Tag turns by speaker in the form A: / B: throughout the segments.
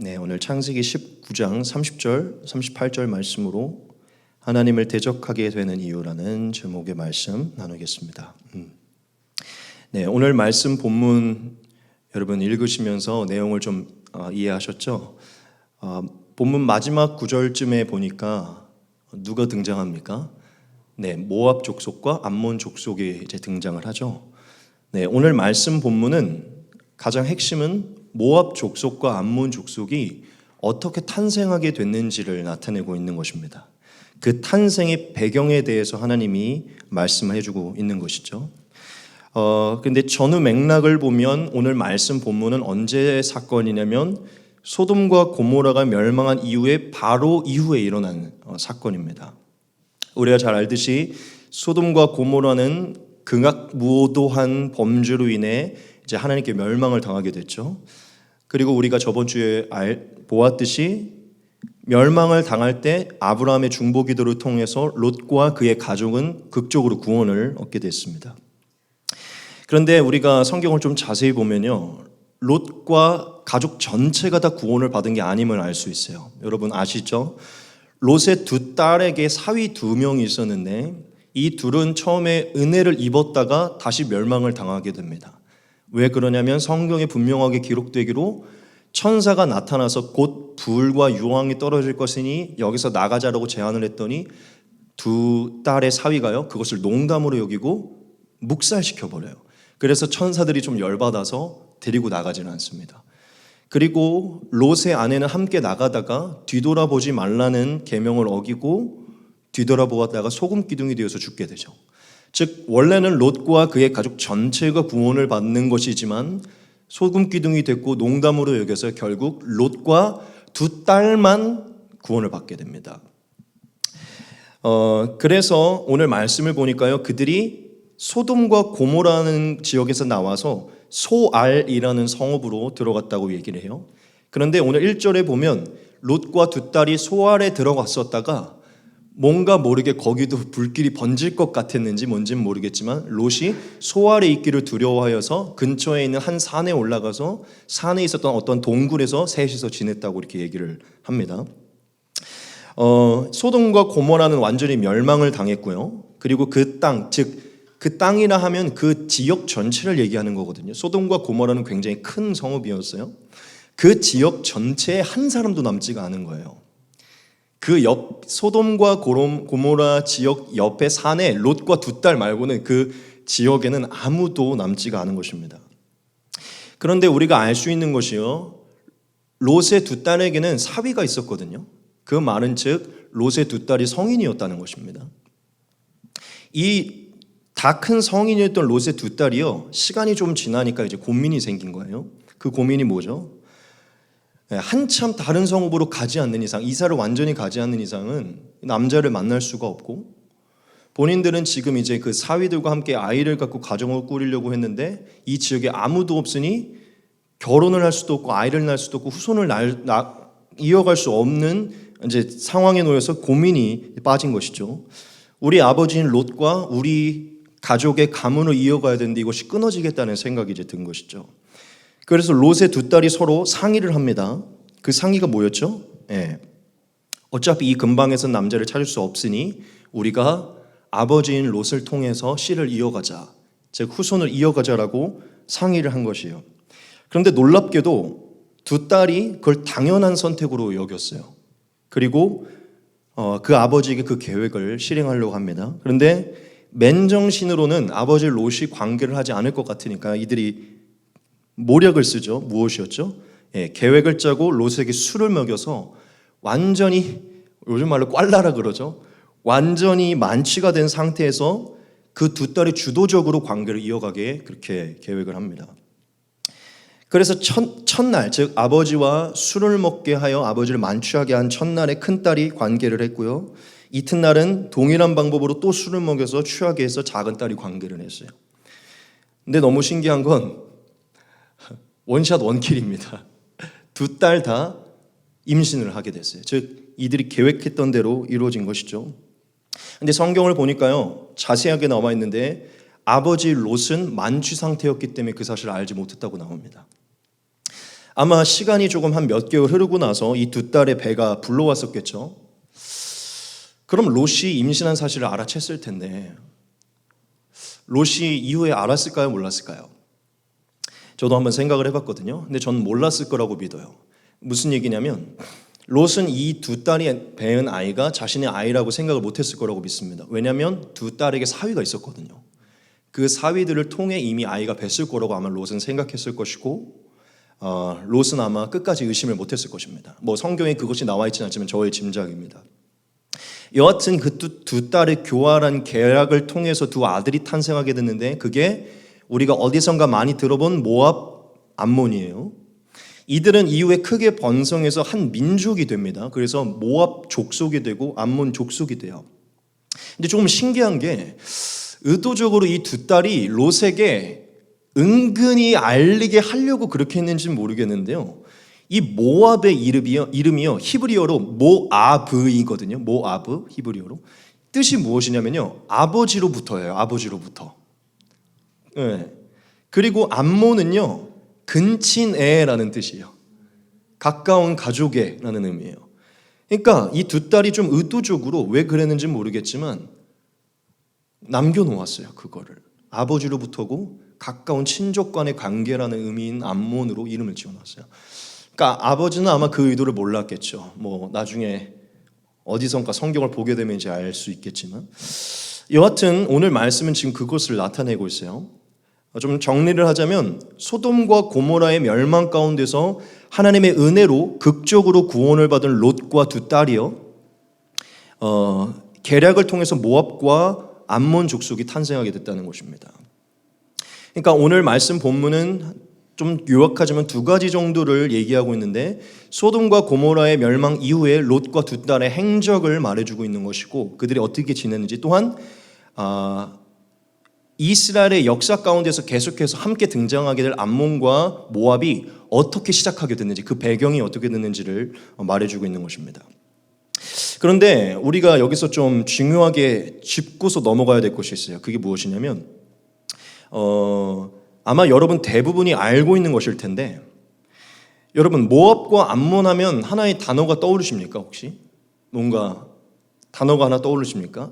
A: 네, 오늘 창세기 19장 30절, 38절 말씀으로 하나님을 대적하게 되는 이유라는 제목의 말씀 나누겠습니다. 네, 오늘 말씀 본문 여러분 읽으시면서 내용을 좀 이해하셨죠? 본문 마지막 구절쯤에 보니까 누가 등장합니까? 네, 모압 족속과 암몬 족속이 이제 등장을 하죠. 네, 오늘 말씀 본문은 가장 핵심은 모압 족속과 암몬 족속이 어떻게 탄생하게 됐는지를 나타내고 있는 것입니다. 그 탄생의 배경에 대해서 하나님이 말씀해 주고 있는 것이죠. 근데 전후 맥락을 보면 오늘 말씀 본문은 언제 사건이냐면 소돔과 고모라가 멸망한 이후에 바로 이후에 일어난 사건입니다. 우리가 잘 알듯이 소돔과 고모라는 극악무도한 범죄로 인해 이제 하나님께 멸망을 당하게 됐죠. 그리고 우리가 저번 주에 보았듯이 멸망을 당할 때 아브라함의 중보기도를 통해서 롯과 그의 가족은 극적으로 구원을 얻게 됐습니다. 그런데 우리가 성경을 좀 자세히 보면요, 롯과 가족 전체가 다 구원을 받은 게 아님을 알 수 있어요. 여러분 아시죠? 롯의 두 딸에게 사위 두 명이 있었는데 이 둘은 처음에 은혜를 입었다가 다시 멸망을 당하게 됩니다. 왜 그러냐면 성경에 분명하게 기록되기로 천사가 나타나서 곧 불과 유황이 떨어질 것이니 여기서 나가자라고 제안을 했더니 두 딸의 사위가요 그것을 농담으로 여기고 묵살시켜버려요. 그래서 천사들이 좀 열받아서 데리고 나가지는 않습니다. 그리고 롯의 아내는 함께 나가다가 뒤돌아보지 말라는 계명을 어기고 뒤돌아보았다가 소금 기둥이 되어서 죽게 되죠. 즉 원래는 롯과 그의 가족 전체가 구원을 받는 것이지만 소금 기둥이 됐고 농담으로 여겨서 결국 롯과 두 딸만 구원을 받게 됩니다. 그래서 오늘 말씀을 보니까요, 그들이 소돔과 고모라는 지역에서 나와서 소알이라는 성읍으로 들어갔다고 얘기를 해요. 그런데 오늘 1절에 보면 롯과 두 딸이 소알에 들어갔었다가 뭔가 모르게 거기도 불길이 번질 것 같았는지 뭔지는 모르겠지만 롯이 소알에 있기를 두려워하여서 근처에 있는 한 산에 올라가서 산에 있었던 어떤 동굴에서 셋이서 지냈다고 이렇게 얘기를 합니다. 소돔과 고모라는 완전히 멸망을 당했고요. 그리고 그 땅, 즉 그 땅이라 하면 그 지역 전체를 얘기하는 거거든요. 소돔과 고모라는 굉장히 큰 성읍이었어요. 그 지역 전체에 한 사람도 남지가 않은 거예요. 그 옆 소돔과 고모라 지역 옆에 산에 롯과 두 딸 말고는 그 지역에는 아무도 남지가 않은 것입니다. 그런데 우리가 알 수 있는 것이요, 롯의 두 딸에게는 사위가 있었거든요. 그 말은 즉 롯의 두 딸이 성인이었다는 것입니다. 이 다 큰 성인이었던 롯의 두 딸이요, 시간이 좀 지나니까 이제 고민이 생긴 거예요. 그 고민이 뭐죠? 한참 다른 성읍으로 가지 않는 이상, 이사를 완전히 가지 않는 이상은 남자를 만날 수가 없고, 본인들은 지금 이제 그 사위들과 함께 아이를 갖고 가정을 꾸리려고 했는데 이 지역에 아무도 없으니 결혼을 할 수도 없고 아이를 낳을 수도 없고 후손을 이어갈 수 없는 이제 상황에 놓여서 고민이 빠진 것이죠. 우리 아버지인 롯과 우리 가족의 가문을 이어가야 되는데 이것이 끊어지겠다는 생각이 이제 든 것이죠. 그래서 롯의 두 딸이 서로 상의를 합니다. 그 상의가 뭐였죠? 어차피 이 근방에서 남자를 찾을 수 없으니 우리가 아버지인 롯을 통해서 씨를 이어가자, 즉 후손을 이어가자라고 상의를 한 것이에요. 그런데 놀랍게도 두 딸이 그걸 당연한 선택으로 여겼어요. 그리고 그 아버지에게 그 계획을 실행하려고 합니다. 그런데 맨정신으로는 아버지 롯이 관계를 하지 않을 것 같으니까 이들이 모략을 쓰죠. 무엇이었죠? 계획을 짜고 롯에게 술을 먹여서 완전히, 요즘 말로 꽐라라 그러죠. 완전히 만취가 된 상태에서 그 두 딸이 주도적으로 관계를 이어가게 그렇게 계획을 합니다. 그래서 첫날, 즉 아버지와 술을 먹게 하여 아버지를 만취하게 한 첫날에 큰딸이 관계를 했고요. 이튿날은 동일한 방법으로 또 술을 먹여서 취하게 해서 작은 딸이 관계를 했어요. 근데 너무 신기한 건 원샷 원킬입니다. 두 딸 다 임신을 하게 됐어요. 즉 이들이 계획했던 대로 이루어진 것이죠. 근데 성경을 보니까요, 자세하게 나와 있는데 아버지 롯은 만취 상태였기 때문에 그 사실을 알지 못했다고 나옵니다. 아마 시간이 조금 한 몇 개월 흐르고 나서 이 두 딸의 배가 불러왔었겠죠. 그럼 롯이 임신한 사실을 알아챘을 텐데 롯이 이후에 알았을까요? 몰랐을까요? 저도 한번 생각을 해봤거든요. 근데 저는 몰랐을 거라고 믿어요. 무슨 얘기냐면 롯은 이 두 딸이 배은 아이가 자신의 아이라고 생각을 못했을 거라고 믿습니다. 왜냐하면 두 딸에게 사위가 있었거든요. 그 사위들을 통해 이미 아이가 뱄을 거라고 아마 롯은 생각했을 것이고 롯은 아마 끝까지 의심을 못했을 것입니다. 뭐 성경에 그것이 나와 있지는 않지만 저의 짐작입니다. 여하튼 그 두 딸의 교활한 계략을 통해서 두 아들이 탄생하게 됐는데 그게 우리가 어디선가 많이 들어본 모압, 암몬이에요. 이들은 이후에 크게 번성해서 한 민족이 됩니다. 그래서 모압 족속이 되고 암몬 족속이 돼요. 근데 조금 신기한 게 의도적으로 이 두 딸이 롯에게 은근히 알리게 하려고 그렇게 했는지는 모르겠는데요. 이 모압의 이름이요 히브리어로 모아브이거든요. 모아브 히브리어로 뜻이 무엇이냐면요 아버지로부터예요. 아버지로부터. 네. 그리고 암몬은요 근친애라는 뜻이에요. 가까운 가족애라는 의미예요. 그러니까 이 두 딸이 좀 의도적으로 왜 그랬는지 모르겠지만 남겨놓았어요. 그거를 아버지로부터고 가까운 친족 간의 관계라는 의미인 암몬으로 이름을 지어놨어요. 그러니까 아버지는 아마 그 의도를 몰랐겠죠. 뭐 나중에 어디선가 성경을 보게 되면 이제 알 수 있겠지만 여하튼 오늘 말씀은 지금 그것을 나타내고 있어요. 좀 정리를 하자면 소돔과 고모라의 멸망 가운데서 하나님의 은혜로 극적으로 구원을 받은 롯과 두 딸이요 계략을 통해서 모압과 암몬 족속이 탄생하게 됐다는 것입니다. 그러니까 오늘 말씀 본문은 좀 요약하자면 두 가지 정도를 얘기하고 있는데 소돔과 고모라의 멸망 이후에 롯과 두 딸의 행적을 말해주고 있는 것이고 그들이 어떻게 지냈는지 또한 이스라엘의 역사 가운데서 계속해서 함께 등장하게 될 암몬과 모압이 어떻게 시작하게 됐는지 그 배경이 어떻게 됐는지를 말해주고 있는 것입니다. 그런데 우리가 여기서 좀 중요하게 짚고서 넘어가야 될 것이 있어요. 그게 무엇이냐면 아마 여러분 대부분이 알고 있는 것일 텐데 여러분 모압과 암몬 하면 하나의 단어가 떠오르십니까? 혹시 뭔가 단어가 하나 떠오르십니까?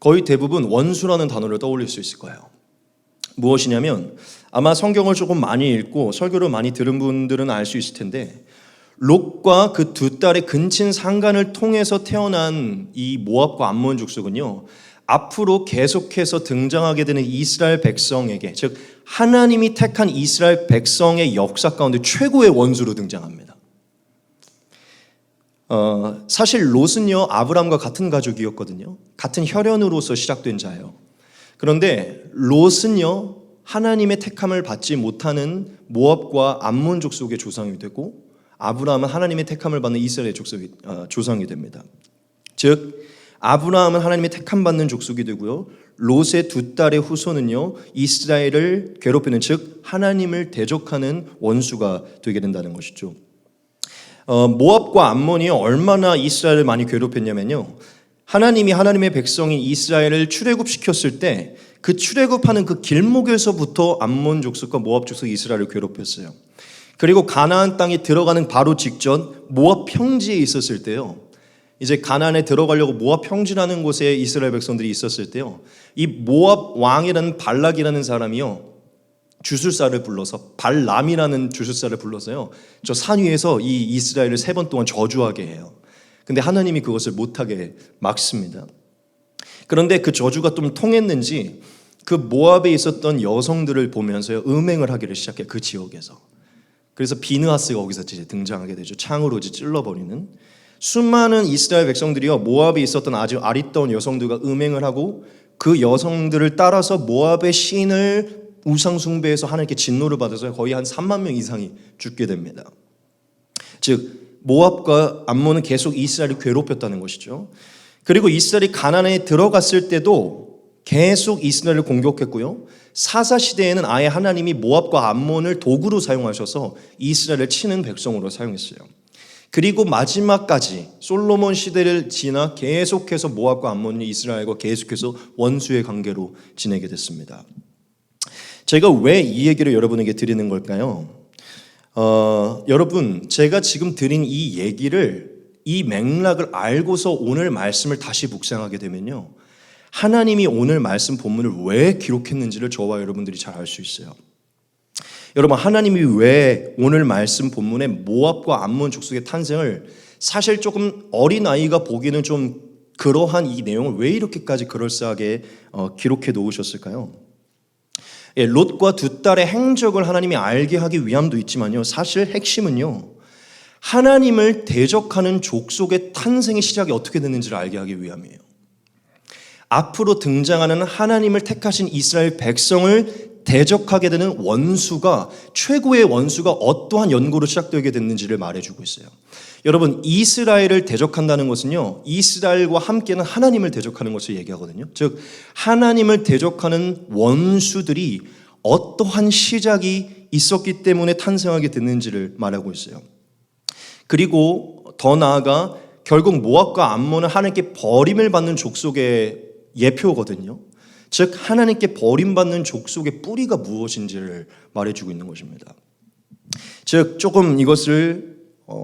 A: 거의 대부분 원수라는 단어를 떠올릴 수 있을 거예요. 무엇이냐면 아마 성경을 조금 많이 읽고 설교를 많이 들은 분들은 알 수 있을 텐데 롯과 그 두 딸의 근친 상간을 통해서 태어난 이 모압과 암몬 족속은요 앞으로 계속해서 등장하게 되는 이스라엘 백성에게 즉 하나님이 택한 이스라엘 백성의 역사 가운데 최고의 원수로 등장합니다. 사실 롯은요 아브람과 같은 가족이었거든요. 같은 혈연으로서 시작된 자예요. 그런데 롯은요 하나님의 택함을 받지 못하는 모압과 암몬 족속의 조상이 되고 아브라함은 하나님의 택함을 받는 이스라엘 족속의 조상이 됩니다. 즉 아브라함은 하나님의 택함 받는 족속이 되고요. 롯의 두 딸의 후손은요 이스라엘을 괴롭히는 즉 하나님을 대적하는 원수가 되게 된다는 것이죠. 모압과 암몬이 얼마나 이스라엘을 많이 괴롭혔냐면요. 하나님이 하나님의 백성인 이스라엘을 출애굽시켰을 때 그 출애굽하는 그 길목에서부터 암몬 족속과 모압 족속이 이스라엘을 괴롭혔어요. 그리고 가나안 땅에 들어가는 바로 직전 모압 평지에 있었을 때요. 이제 가나안에 들어가려고 모압 평지라는 곳에 이스라엘 백성들이 있었을 때요. 이 모압 왕이라는 발락이라는 사람이요. 주술사를 불러서 발람이라는 주술사를 불러서요. 저 산 위에서 이 이스라엘을 3번 동안 저주하게 해요. 근데 하나님이 그것을 못하게 막습니다. 그런데 그 저주가 좀 통했는지 그 모압에 있었던 여성들을 보면서요. 음행을 하기를 시작해요. 그 지역에서. 그래서 비느하스가 거기서 이제 등장하게 되죠. 창으로 이제 찔러버리는. 수많은 이스라엘 백성들이요. 모압에 있었던 아주 아리따운 여성들과 음행을 하고 그 여성들을 따라서 모압의 신을 우상 숭배해서 하나님께 진노를 받아서 거의 한 3만 명 이상이 죽게 됩니다. 즉 모압과 암몬은 계속 이스라엘을 괴롭혔다는 것이죠. 그리고 이스라엘이 가나안에 들어갔을 때도 계속 이스라엘을 공격했고요. 사사시대에는 아예 하나님이 모압과 암몬을 도구로 사용하셔서 이스라엘을 치는 백성으로 사용했어요. 그리고 마지막까지 솔로몬 시대를 지나 계속해서 모압과 암몬이 이스라엘과 계속해서 원수의 관계로 지내게 됐습니다. 제가 왜 이 얘기를 여러분에게 드리는 걸까요? 여러분, 제가 지금 드린 이 얘기를, 이 맥락을 알고서 오늘 말씀을 다시 묵상하게 되면요, 하나님이 오늘 말씀 본문을 왜 기록했는지를 저와 여러분들이 잘 알 수 있어요. 여러분, 하나님이 왜 오늘 말씀 본문에 모압과 암몬 족속의 탄생을, 사실 조금 어린아이가 보기에는 좀 그러한 이 내용을 왜 이렇게까지 그럴싸하게 기록해 놓으셨을까요? 예, 롯과 두 딸의 행적을 하나님이 알게 하기 위함도 있지만요, 사실 핵심은요, 하나님을 대적하는 족속의 탄생의 시작이 어떻게 됐는지를 알게 하기 위함이에요. 앞으로 등장하는 하나님을 택하신 이스라엘 백성을 대적하게 되는 원수가, 최고의 원수가 어떠한 연고로 시작되게 됐는지를 말해주고 있어요. 여러분, 이스라엘을 대적한다는 것은요, 이스라엘과 함께는 하나님을 대적하는 것을 얘기하거든요. 즉, 하나님을 대적하는 원수들이 어떠한 시작이 있었기 때문에 탄생하게 됐는지를 말하고 있어요. 그리고 더 나아가 결국 모압과 암몬은 하나님께 버림을 받는 족속의 예표거든요. 즉, 하나님께 버림받는 족속의 뿌리가 무엇인지를 말해주고 있는 것입니다. 즉, 조금 이것을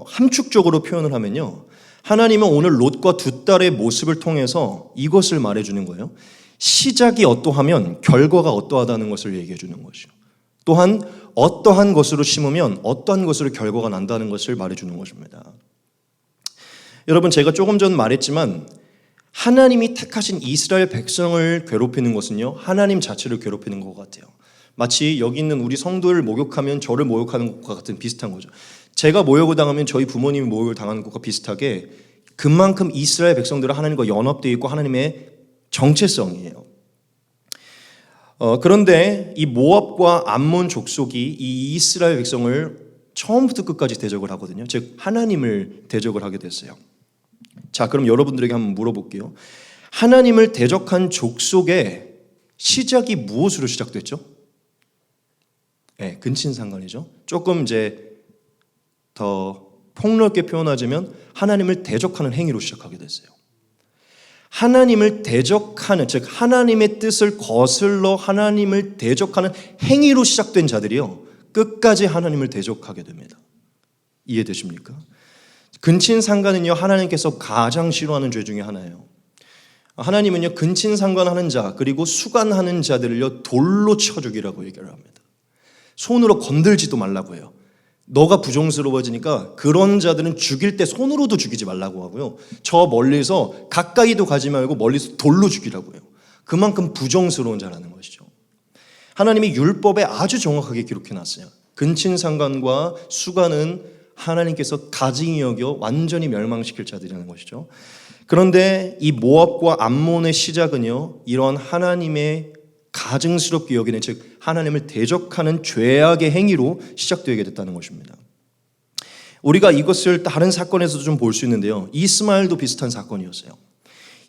A: 함축적으로 표현을 하면요, 하나님은 오늘 롯과 두 딸의 모습을 통해서 이것을 말해주는 거예요. 시작이 어떠하면 결과가 어떠하다는 것을 얘기해 주는 것이요, 또한 어떠한 것으로 심으면 어떠한 것으로 결과가 난다는 것을 말해주는 것입니다. 여러분, 제가 조금 전 말했지만 하나님이 택하신 이스라엘 백성을 괴롭히는 것은요, 하나님 자체를 괴롭히는 것 같아요. 마치 여기 있는 우리 성도를 모욕하면 저를 모욕하는 것과 같은 비슷한 거죠. 제가 모욕을 당하면 저희 부모님이 모욕을 당하는 것과 비슷하게 그만큼 이스라엘 백성들은 하나님과 연합되어 있고 하나님의 정체성이에요. 그런데 이 모압과 암몬 족속이 이 이스라엘 백성을 처음부터 끝까지 대적을 하거든요. 즉, 하나님을 대적을 하게 됐어요. 자, 그럼 여러분들에게 한번 물어볼게요. 하나님을 대적한 족속의 시작이 무엇으로 시작됐죠? 네, 근친상간이죠. 조금 이제 더 폭넓게 표현하자면 하나님을 대적하는 행위로 시작하게 됐어요. 하나님을 대적하는, 즉 하나님의 뜻을 거슬러 하나님을 대적하는 행위로 시작된 자들이요, 끝까지 하나님을 대적하게 됩니다. 이해되십니까? 근친상간은요, 하나님께서 가장 싫어하는 죄 중에 하나예요. 하나님은요, 근친상간하는 자, 그리고 수간하는 자들을요, 돌로 쳐 죽이라고 얘기를 합니다. 손으로 건들지도 말라고 해요. 너가 부정스러워지니까 그런 자들은 죽일 때 손으로도 죽이지 말라고 하고요, 저 멀리서 가까이도 가지 말고 멀리서 돌로 죽이라고 해요. 그만큼 부정스러운 자라는 것이죠. 하나님이 율법에 아주 정확하게 기록해놨어요. 근친상간과 수간은 하나님께서 가증히 여겨 완전히 멸망시킬 자들이라는 것이죠. 그런데 이 모압과 암몬의 시작은요, 이런 하나님의 가증스럽게 여기는, 즉 하나님을 대적하는 죄악의 행위로 시작되게 됐다는 것입니다. 우리가 이것을 다른 사건에서도 좀 볼 수 있는데요, 이스마엘도 비슷한 사건이었어요.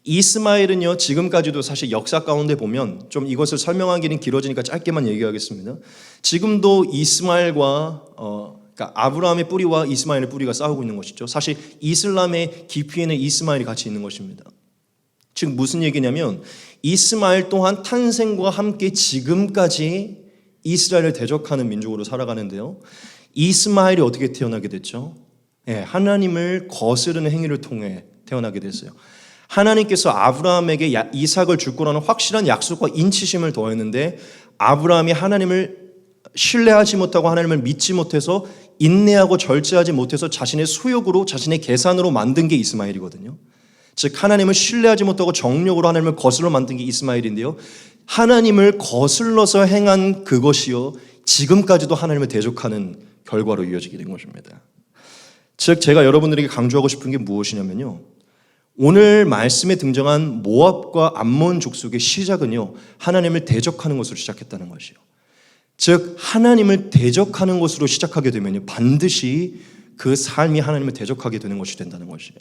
A: 이스마엘은요, 지금까지도 사실 역사 가운데 보면, 좀 이것을 설명하기는 길어지니까 짧게만 얘기하겠습니다. 지금도 이스마엘과 그러니까 아브라함의 뿌리와 이스마엘의 뿌리가 싸우고 있는 것이죠. 사실 이슬람의 깊이에는 이스마엘이 같이 있는 것입니다. 즉 무슨 얘기냐면, 이스마엘 또한 탄생과 함께 지금까지 이스라엘을 대적하는 민족으로 살아가는데요, 이스마엘이 어떻게 태어나게 됐죠? 하나님을 거스르는 행위를 통해 태어나게 됐어요. 하나님께서 아브라함에게 이삭을 줄 거라는 확실한 약속과 인치심을 더했는데, 아브라함이 하나님을 신뢰하지 못하고 하나님을 믿지 못해서, 인내하고 절제하지 못해서 자신의 소욕으로, 자신의 계산으로 만든 게 이스마엘이거든요. 즉 하나님을 신뢰하지 못하고 정욕으로 하나님을 거슬러 만든 게 이스마엘인데요, 하나님을 거슬러서 행한 그것이요, 지금까지도 하나님을 대적하는 결과로 이어지게 된 것입니다. 즉 제가 여러분들에게 강조하고 싶은 게 무엇이냐면요, 오늘 말씀에 등장한 모압과 암몬 족속의 시작은요, 하나님을 대적하는 것으로 시작했다는 것이요. 즉 하나님을 대적하는 것으로 시작하게 되면요, 반드시 그 삶이 하나님을 대적하게 되는 것이 된다는 것이에요.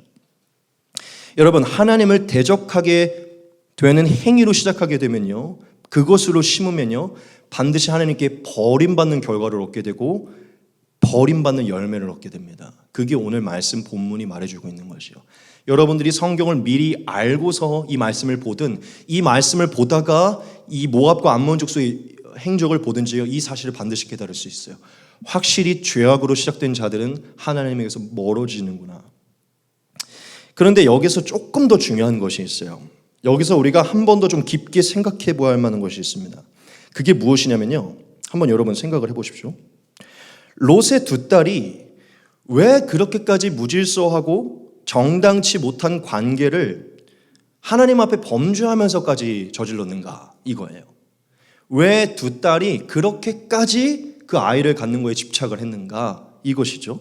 A: 여러분, 하나님을 대적하게 되는 행위로 시작하게 되면요, 그것으로 심으면요, 반드시 하나님께 버림받는 결과를 얻게 되고 버림받는 열매를 얻게 됩니다. 그게 오늘 말씀 본문이 말해주고 있는 것이요. 여러분들이 성경을 미리 알고서 이 말씀을 보든, 이 말씀을 보다가 이 모압과 암몬 족속의 행적을 보든지요, 이 사실을 반드시 깨달을 수 있어요. 확실히 죄악으로 시작된 자들은 하나님에게서 멀어지는구나. 그런데 여기서 조금 더 중요한 것이 있어요. 여기서 우리가 한 번 더 좀 깊게 생각해 보아야 할 만한 것이 있습니다. 그게 무엇이냐면요. 한번 여러분 생각을 해보십시오. 롯의 두 딸이 왜 그렇게까지 무질서하고 정당치 못한 관계를 하나님 앞에 범죄하면서까지 저질렀는가 이거예요. 왜 두 딸이 그렇게까지 그 아이를 갖는 거에 집착을 했는가 이것이죠.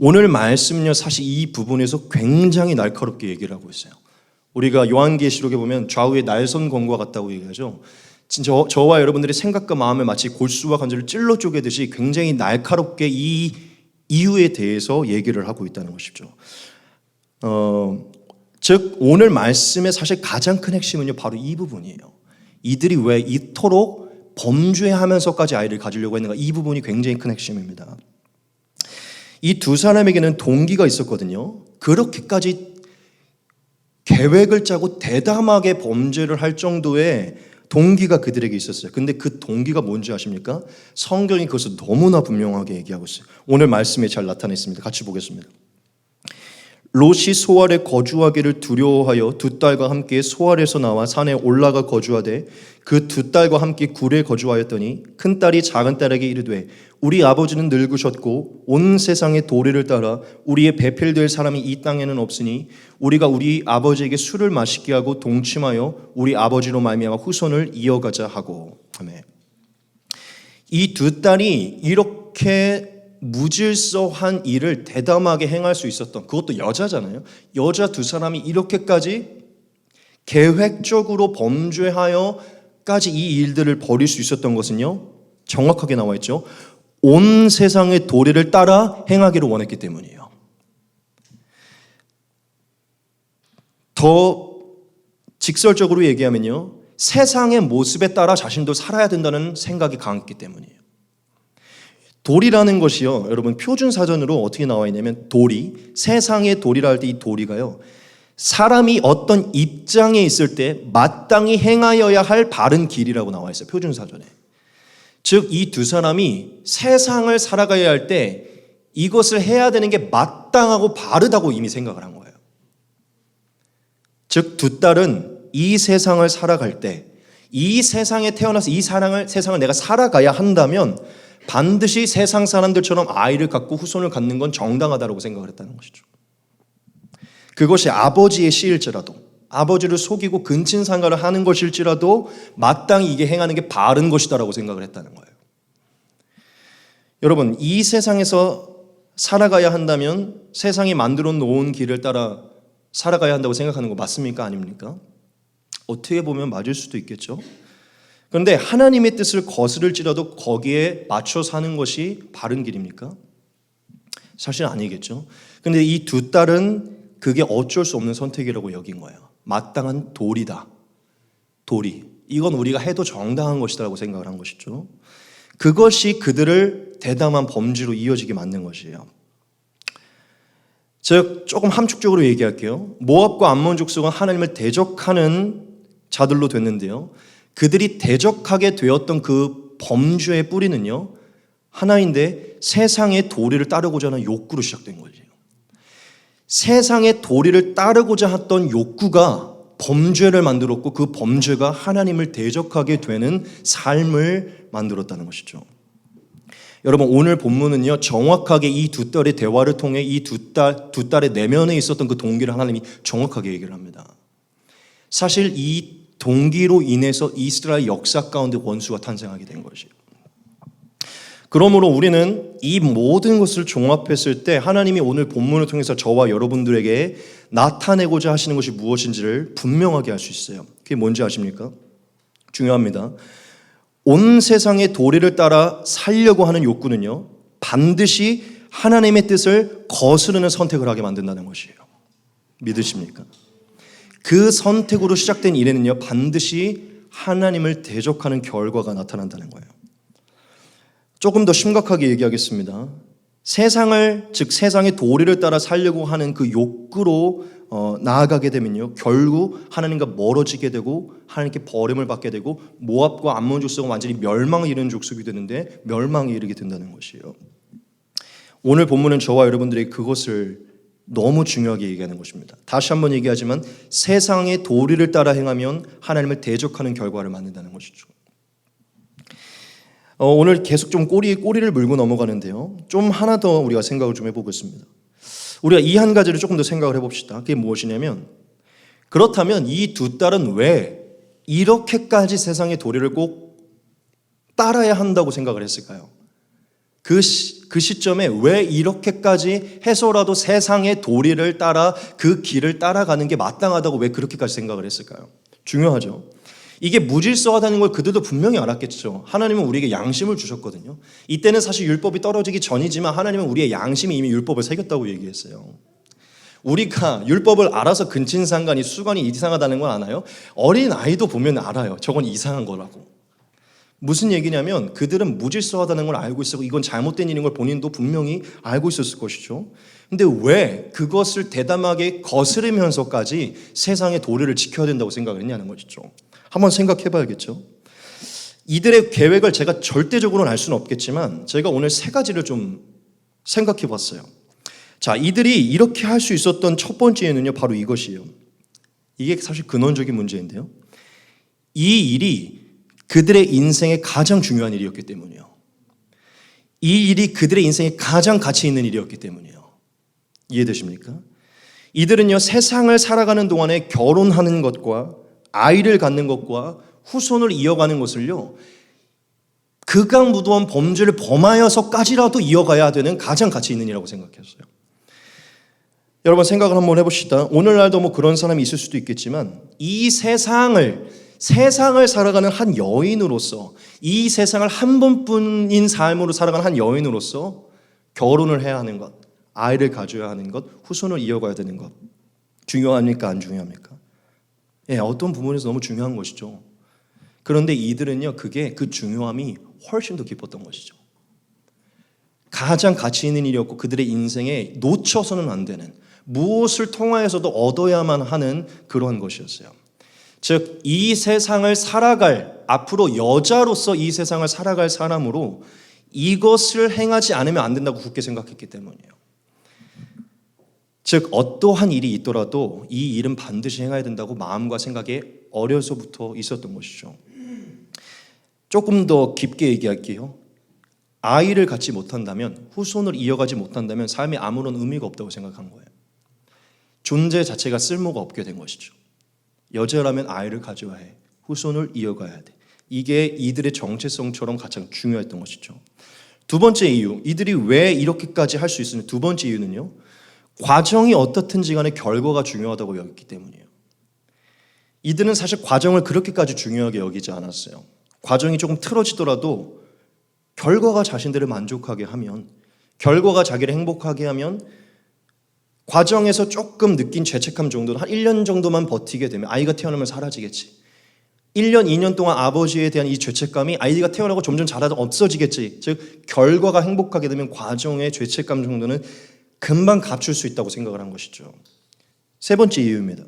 A: 오늘 말씀은요 사실 이 부분에서 굉장히 날카롭게 얘기를 하고 있어요. 우리가 요한계시록에 보면 좌우에 날선 검과 같다고 얘기하죠. 진짜 저와 여러분들의 생각과 마음을 마치 골수와 관절을 찔러 쪼개듯이 굉장히 날카롭게 이 이유에 대해서 얘기를 하고 있다는 것이죠. 즉 오늘 말씀의 사실 가장 큰 핵심은요 바로 이 부분이에요. 이들이 왜 이토록 범죄하면서까지 아이를 가지려고 했는가, 이 부분이 굉장히 큰 핵심입니다. 이 두 사람에게는 동기가 있었거든요. 그렇게까지 계획을 짜고 대담하게 범죄를 할 정도의 동기가 그들에게 있었어요. 근데 그 동기가 뭔지 아십니까? 성경이 그것을 너무나 분명하게 얘기하고 있어요. 오늘 말씀에 잘 나타나 있습니다. 같이 보겠습니다. 롯이 소알에 거주하기를 두려워하여 두 딸과 함께 소알에서 나와 산에 올라가 거주하되 그 두 딸과 함께 굴에 거주하였더니 큰 딸이 작은 딸에게 이르되 우리 아버지는 늙으셨고 온 세상의 도리를 따라 우리의 배필될 사람이 이 땅에는 없으니 우리가 우리 아버지에게 술을 마시게 하고 동침하여 우리 아버지로 말미암아 후손을 이어가자 하고. 아멘. 이 두 딸이 이렇게 무질서한 일을 대담하게 행할 수 있었던, 그것도 여자잖아요. 여자 두 사람이 이렇게까지 계획적으로 범죄하여까지 이 일들을 벌일 수 있었던 것은요 정확하게 나와 있죠. 온 세상의 도리를 따라 행하기를 원했기 때문이에요. 더 직설적으로 얘기하면요 세상의 모습에 따라 자신도 살아야 된다는 생각이 강했기 때문이에요. 도리라는 것이요 여러분 표준 사전으로 어떻게 나와 있냐면 도리, 세상의 도리라 할 때 이 도리가요 사람이 어떤 입장에 있을 때 마땅히 행하여야 할 바른 길이라고 나와 있어요. 표준 사전에. 즉 이 두 사람이 세상을 살아가야 할 때 이것을 해야 되는 게 마땅하고 바르다고 이미 생각을 한 거예요. 즉 두 딸은 이 세상을 살아갈 때 이 세상에 태어나서 이 세상을 내가 살아가야 한다면 반드시 세상 사람들처럼 아이를 갖고 후손을 갖는 건 정당하다고 생각을 했다는 것이죠. 그것이 아버지의 씨일지라도 아버지를 속이고 근친상간을 하는 것일지라도 마땅히 이게 행하는 게 바른 것이다라고 생각을 했다는 거예요. 여러분 이 세상에서 살아가야 한다면 세상이 만들어 놓은 길을 따라 살아가야 한다고 생각하는 거 맞습니까? 아닙니까? 어떻게 보면 맞을 수도 있겠죠. 그런데 하나님의 뜻을 거스를지라도 거기에 맞춰 사는 것이 바른 길입니까? 사실 아니겠죠. 그런데 이 두 딸은 그게 어쩔 수 없는 선택이라고 여긴 거예요. 마땅한 도리다. 도리. 이건 우리가 해도 정당한 것이다라고 생각을 한 것이죠. 그것이 그들을 대담한 범죄로 이어지게 만든 것이에요. 즉 조금 함축적으로 얘기할게요. 모압과 암몬 족속은 하나님을 대적하는 자들로 됐는데요. 그들이 대적하게 되었던 그 범죄의 뿌리는요 하나인데 세상의 도리를 따르고자 하는 욕구로 시작된 거예요. 세상의 도리를 따르고자 했던 욕구가 범죄를 만들었고 그 범죄가 하나님을 대적하게 되는 삶을 만들었다는 것이죠. 여러분 오늘 본문은요 정확하게 이 두 딸의 대화를 통해 이 두 딸의 내면에 있었던 그 동기를 하나님이 정확하게 얘기를 합니다. 사실 이 동기로 인해서 이스라엘 역사 가운데 원수가 탄생하게 된 것이에요. 그러므로 우리는 이 모든 것을 종합했을 때 하나님이 오늘 본문을 통해서 저와 여러분들에게 나타내고자 하시는 것이 무엇인지를 분명하게 할 수 있어요. 그게 뭔지 아십니까? 중요합니다. 온 세상의 도리를 따라 살려고 하는 욕구는요 반드시 하나님의 뜻을 거스르는 선택을 하게 만든다는 것이에요. 믿으십니까? 그 선택으로 시작된 일에는요 반드시 하나님을 대적하는 결과가 나타난다는 거예요. 조금 더 심각하게 얘기하겠습니다. 세상을, 즉 세상의 도리를 따라 살려고 하는 그 욕구로 나아가게 되면요, 결국 하나님과 멀어지게 되고 하나님께 버림을 받게 되고 모압과 암몬 족속은 완전히 멸망을 이루는 족속이 되는데 멸망에 이르게 된다는 것이에요. 오늘 본문은 저와 여러분들이 그것을 너무 중요하게 얘기하는 것입니다. 다시 한번 얘기하지만 세상의 도리를 따라 행하면 하나님을 대적하는 결과를 만든다는 것이죠. 오늘 계속 좀 꼬리를 물고 넘어가는데요, 좀 하나 더 우리가 생각을 좀 해보겠습니다. 우리가 이 한 가지를 조금 더 생각을 해봅시다. 그게 무엇이냐면, 그렇다면 이 두 딸은 왜 이렇게까지 세상의 도리를 꼭 따라야 한다고 생각을 했을까요? 그 시점에 왜 이렇게까지 해서라도 세상의 도리를 따라 그 길을 따라가는 게 마땅하다고 왜 그렇게까지 생각을 했을까요? 중요하죠. 이게 무질서하다는 걸 그들도 분명히 알았겠죠. 하나님은 우리에게 양심을 주셨거든요. 이때는 사실 율법이 떨어지기 전이지만 하나님은 우리의 양심이 이미 율법을 새겼다고 얘기했어요. 우리가 율법을 알아서 근친상간이 수관이 이상하다는 건 아나요? 어린 아이도 보면 알아요. 저건 이상한 거라고. 무슨 얘기냐면 그들은 무질서하다는 걸 알고 있었고 이건 잘못된 일인 걸 본인도 분명히 알고 있었을 것이죠. 근데 왜 그것을 대담하게 거스르면서까지 세상의 도리를 지켜야 된다고 생각을 했냐는 것이죠. 한번 생각해 봐야겠죠. 이들의 계획을 제가 절대적으로는 알 수는 없겠지만 제가 오늘 세 가지를 좀 생각해 봤어요. 자, 이들이 이렇게 할 수 있었던 첫 번째는요, 바로 이것이에요. 이게 사실 근원적인 문제인데요, 이 일이 그들의 인생에 가장 중요한 일이었기 때문이에요. 이 일이 그들의 인생에 가장 가치 있는 일이었기 때문이에요. 이해되십니까? 이들은요, 세상을 살아가는 동안에 결혼하는 것과 아이를 갖는 것과 후손을 이어가는 것을요, 극악무도한 범죄를 범하여서까지라도 이어가야 되는 가장 가치 있는 일이라고 생각했어요. 여러분 생각을 한번 해봅시다. 오늘날도 뭐 그런 사람이 있을 수도 있겠지만 이 세상을 살아가는 한 여인으로서, 이 세상을 한 번뿐인 삶으로 살아가는 한 여인으로서 결혼을 해야 하는 것, 아이를 가져야 하는 것, 후손을 이어가야 되는 것 중요합니까? 안 중요합니까? 예, 어떤 부분에서 너무 중요한 것이죠. 그런데 이들은요, 그 중요함이 훨씬 더 깊었던 것이죠. 가장 가치 있는 일이었고 그들의 인생에 놓쳐서는 안 되는, 무엇을 통하여서도 얻어야만 하는 그러한 것이었어요. 즉, 이 세상을 살아갈, 앞으로 여자로서 이 세상을 살아갈 사람으로 이것을 행하지 않으면 안 된다고 굳게 생각했기 때문이에요. 즉, 어떠한 일이 있더라도 이 일은 반드시 행해야 된다고 마음과 생각에 어려서부터 있었던 것이죠. 조금 더 깊게 얘기할게요. 아이를 갖지 못한다면, 후손을 이어가지 못한다면 삶에 아무런 의미가 없다고 생각한 거예요. 존재 자체가 쓸모가 없게 된 것이죠. 여자라면 아이를 가져야 해, 후손을 이어가야 돼. 이게 이들의 정체성처럼 가장 중요했던 것이죠. 두 번째 이유, 이들이 왜 이렇게까지 할 수 있었냐, 두 번째 이유는요, 과정이 어떻든지 간에 결과가 중요하다고 여겼기 때문이에요. 이들은 사실 과정을 그렇게까지 중요하게 여기지 않았어요. 과정이 조금 틀어지더라도 결과가 자신들을 만족하게 하면, 결과가 자기를 행복하게 하면, 과정에서 조금 느낀 죄책감 정도는 한 1년 정도만 버티게 되면 아이가 태어나면 사라지겠지. 1년, 2년 동안 아버지에 대한 이 죄책감이 아이가 태어나고 점점 자라다 없어지겠지. 즉, 결과가 행복하게 되면 과정의 죄책감 정도는 금방 감출 수 있다고 생각을 한 것이죠. 세 번째 이유입니다.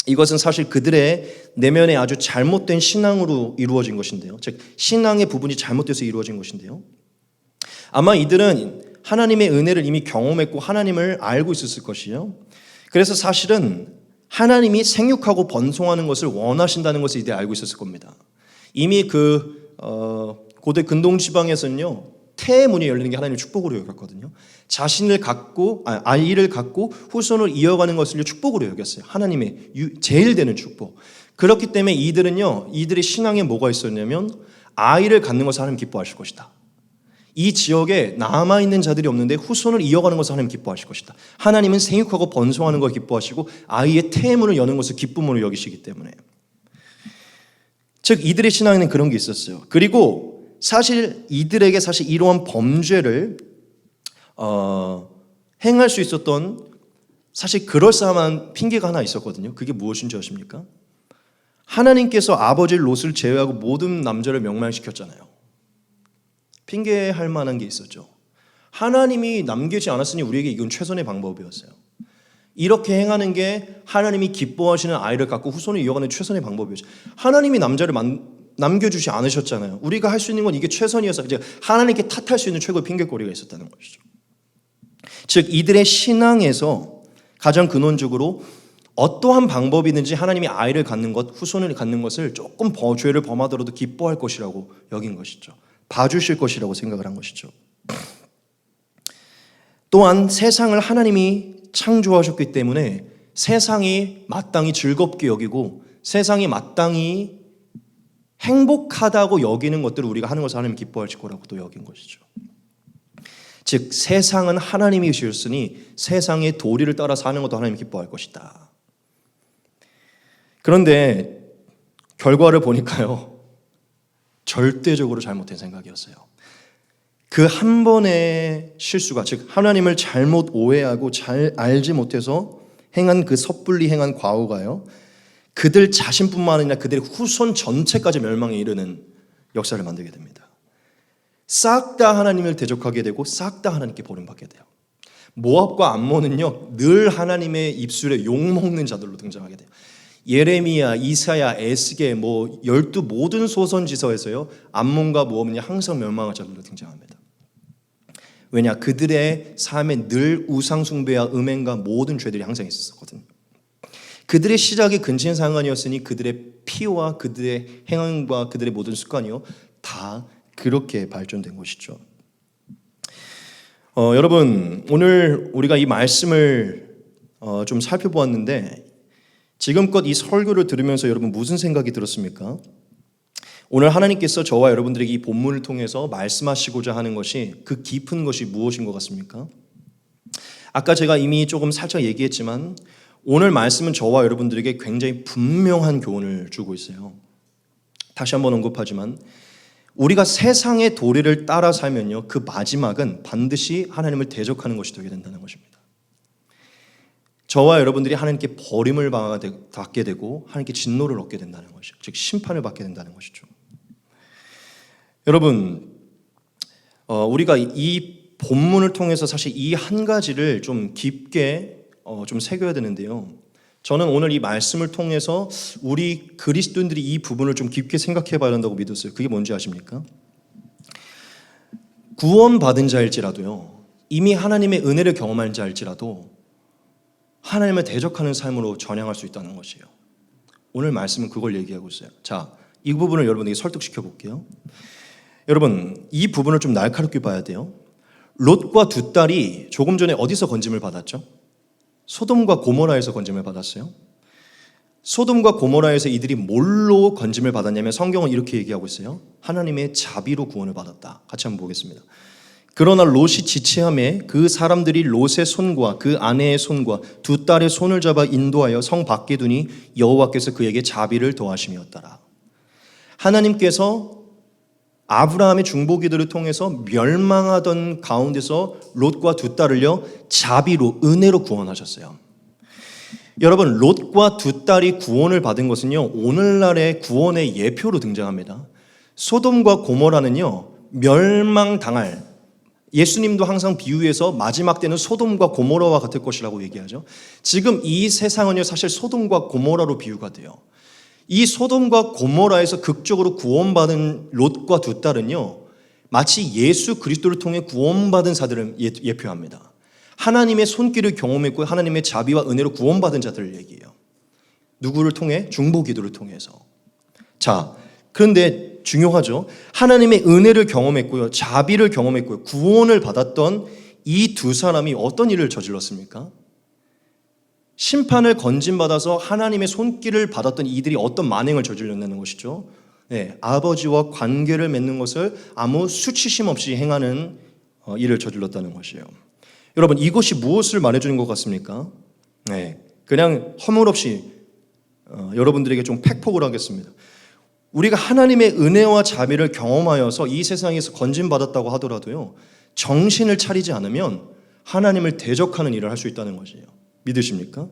A: 이것은 사실 그들의 내면에 아주 잘못된 신앙으로 이루어진 것인데요. 즉, 신앙의 부분이 잘못돼서 이루어진 것인데요. 아마 이들은 하나님의 은혜를 이미 경험했고 하나님을 알고 있었을 것이에요. 그래서 사실은 하나님이 생육하고 번성하는 것을 원하신다는 것을 이들이 알고 있었을 겁니다. 이미 고대 근동 지방에서는요, 태의 문이 열리는 게 하나님의 축복으로 여겼거든요. 자신을 갖고, 아이를 갖고 후손을 이어가는 것을 축복으로 여겼어요. 하나님의 제일 되는 축복. 그렇기 때문에 이들의 신앙에 뭐가 있었냐면, 아이를 갖는 것을 하나님 기뻐하실 것이다. 이 지역에 남아있는 자들이 없는데 후손을 이어가는 것을 하나님 기뻐하실 것이다. 하나님은 생육하고 번성하는 걸 기뻐하시고 아이의 태의 문을 여는 것을 기쁨으로 여기시기 때문에. 즉, 이들의 신앙에는 그런 게 있었어요. 그리고 사실 이들에게 사실 이러한 범죄를 행할 수 있었던 사실 그럴싸한 핑계가 하나 있었거든요. 그게 무엇인지 아십니까? 하나님께서 아버지 롯을 제외하고 모든 남자를 멸망시켰잖아요. 핑계할 만한 게 있었죠. 하나님이 남기지 않았으니 우리에게 이건 최선의 방법이었어요. 이렇게 행하는 게 하나님이 기뻐하시는 아이를 갖고 후손을 이어가는 최선의 방법이었죠. 하나님이 남자를 남겨주지 않으셨잖아요. 우리가 할 수 있는 건 이게 최선이어서 이제 하나님께 탓할 수 있는 최고의 핑계거리가 있었다는 것이죠. 즉 이들의 신앙에서 가장 근원적으로 어떠한 방법이든지 하나님이 아이를 갖는 것, 후손을 갖는 것을 조금 죄를 범하더라도 기뻐할 것이라고 여긴 것이죠. 봐주실 것이라고 생각을 한 것이죠. 또한 세상을 하나님이 창조하셨기 때문에 세상이 마땅히 즐겁게 여기고 세상이 마땅히 행복하다고 여기는 것들을 우리가 하는 것을 하나님 기뻐하실 거라고 또 여긴 것이죠. 즉 세상은 하나님이 지으셨으니 세상의 도리를 따라 사는 것도 하나님 기뻐할 것이다. 그런데 결과를 보니까요, 절대적으로 잘못된 생각이었어요. 그 한 번의 실수가, 즉 하나님을 잘못 오해하고 잘 알지 못해서 행한 그 섣불리 행한 과오가요, 그들 자신뿐만 아니라 그들의 후손 전체까지 멸망에 이르는 역사를 만들게 됩니다. 싹 다 하나님을 대적하게 되고 싹 다 하나님께 버림받게 돼요. 모압과 암몬은요, 늘 하나님의 입술에 욕먹는 자들로 등장하게 돼요. 예레미야, 이사야, 에스겔, 12 모든 소선지서에서요, 암몬과 모압은 항상 멸망한 자들로 등장합니다. 왜냐? 그들의 삶에 늘 우상숭배와 음행과 모든 죄들이 항상 있었거든요. 그들의 시작이 근친상간이었으니 그들의 피와 그들의 행함과 그들의 모든 습관이요, 다 그렇게 발전된 것이죠. 여러분, 오늘 우리가 이 말씀을 좀 살펴보았는데 지금껏 이 설교를 들으면서 여러분 무슨 생각이 들었습니까? 오늘 하나님께서 저와 여러분들에게 이 본문을 통해서 말씀하시고자 하는 것이, 그 깊은 것이 무엇인 것 같습니까? 아까 제가 이미 조금 살짝 얘기했지만 오늘 말씀은 저와 여러분들에게 굉장히 분명한 교훈을 주고 있어요. 다시 한번 언급하지만 우리가 세상의 도리를 따라 살면요, 그 마지막은 반드시 하나님을 대적하는 것이 되게 된다는 것입니다. 저와 여러분들이 하나님께 버림을 받게 되고 하나님께 진노를 얻게 된다는 것이죠. 즉 심판을 받게 된다는 것이죠. 여러분, 우리가 이 본문을 통해서 사실 이 한 가지를 좀 깊게 좀 새겨야 되는데요. 저는 오늘 이 말씀을 통해서 우리 그리스도인들이 이 부분을 좀 깊게 생각해 봐야 한다고 믿었어요. 그게 뭔지 아십니까? 구원받은 자일지라도요, 이미 하나님의 은혜를 경험한 자일지라도 하나님을 대적하는 삶으로 전향할 수 있다는 것이에요. 오늘 말씀은 그걸 얘기하고 있어요. 자, 이 부분을 여러분에게 설득시켜 볼게요. 여러분, 이 부분을 좀 날카롭게 봐야 돼요. 롯과 두 딸이 조금 전에 어디서 건짐을 받았죠? 소돔과 고모라에서 건짐을 받았어요. 소돔과 고모라에서 이들이 뭘로 건짐을 받았냐면 성경은 이렇게 얘기하고 있어요. 하나님의 자비로 구원을 받았다. 같이 한번 보겠습니다. 그러나 롯이 지체함에 그 사람들이 롯의 손과 그 아내의 손과 두 딸의 손을 잡아 인도하여 성 밖에 두니 여호와께서 그에게 자비를 더하심이었더라. 하나님께서 아브라함의 중보기도를 통해서 멸망하던 가운데서 롯과 두 딸을요, 자비로, 은혜로 구원하셨어요. 여러분, 롯과 두 딸이 구원을 받은 것은요, 오늘날의 구원의 예표로 등장합니다. 소돔과 고모라는요, 멸망당할, 예수님도 항상 비유해서 마지막 때는 소돔과 고모라와 같을 것이라고 얘기하죠. 지금 이 세상은요, 사실 소돔과 고모라로 비유가 돼요. 이 소돔과 고모라에서 극적으로 구원받은 롯과 두 딸은요, 마치 예수 그리스도를 통해 구원받은 자들을 예표합니다. 하나님의 손길을 경험했고 하나님의 자비와 은혜로 구원받은 자들을 얘기해요. 누구를 통해? 중보기도를 통해서. 자, 그런데 중요하죠. 하나님의 은혜를 경험했고요, 자비를 경험했고요, 구원을 받았던 이 두 사람이 어떤 일을 저질렀습니까? 심판을 건짐받아서 하나님의 손길을 받았던 이들이 어떤 만행을 저질렀다는 것이죠. 네, 아버지와 관계를 맺는 것을 아무 수치심 없이 행하는 일을 저질렀다는 것이에요. 여러분, 이것이 무엇을 말해주는 것 같습니까? 네, 그냥 허물없이 여러분들에게 좀 팩폭을 하겠습니다. 우리가 하나님의 은혜와 자비를 경험하여서 이 세상에서 건짐받았다고 하더라도요, 정신을 차리지 않으면 하나님을 대적하는 일을 할 수 있다는 것이에요. 믿으십니까?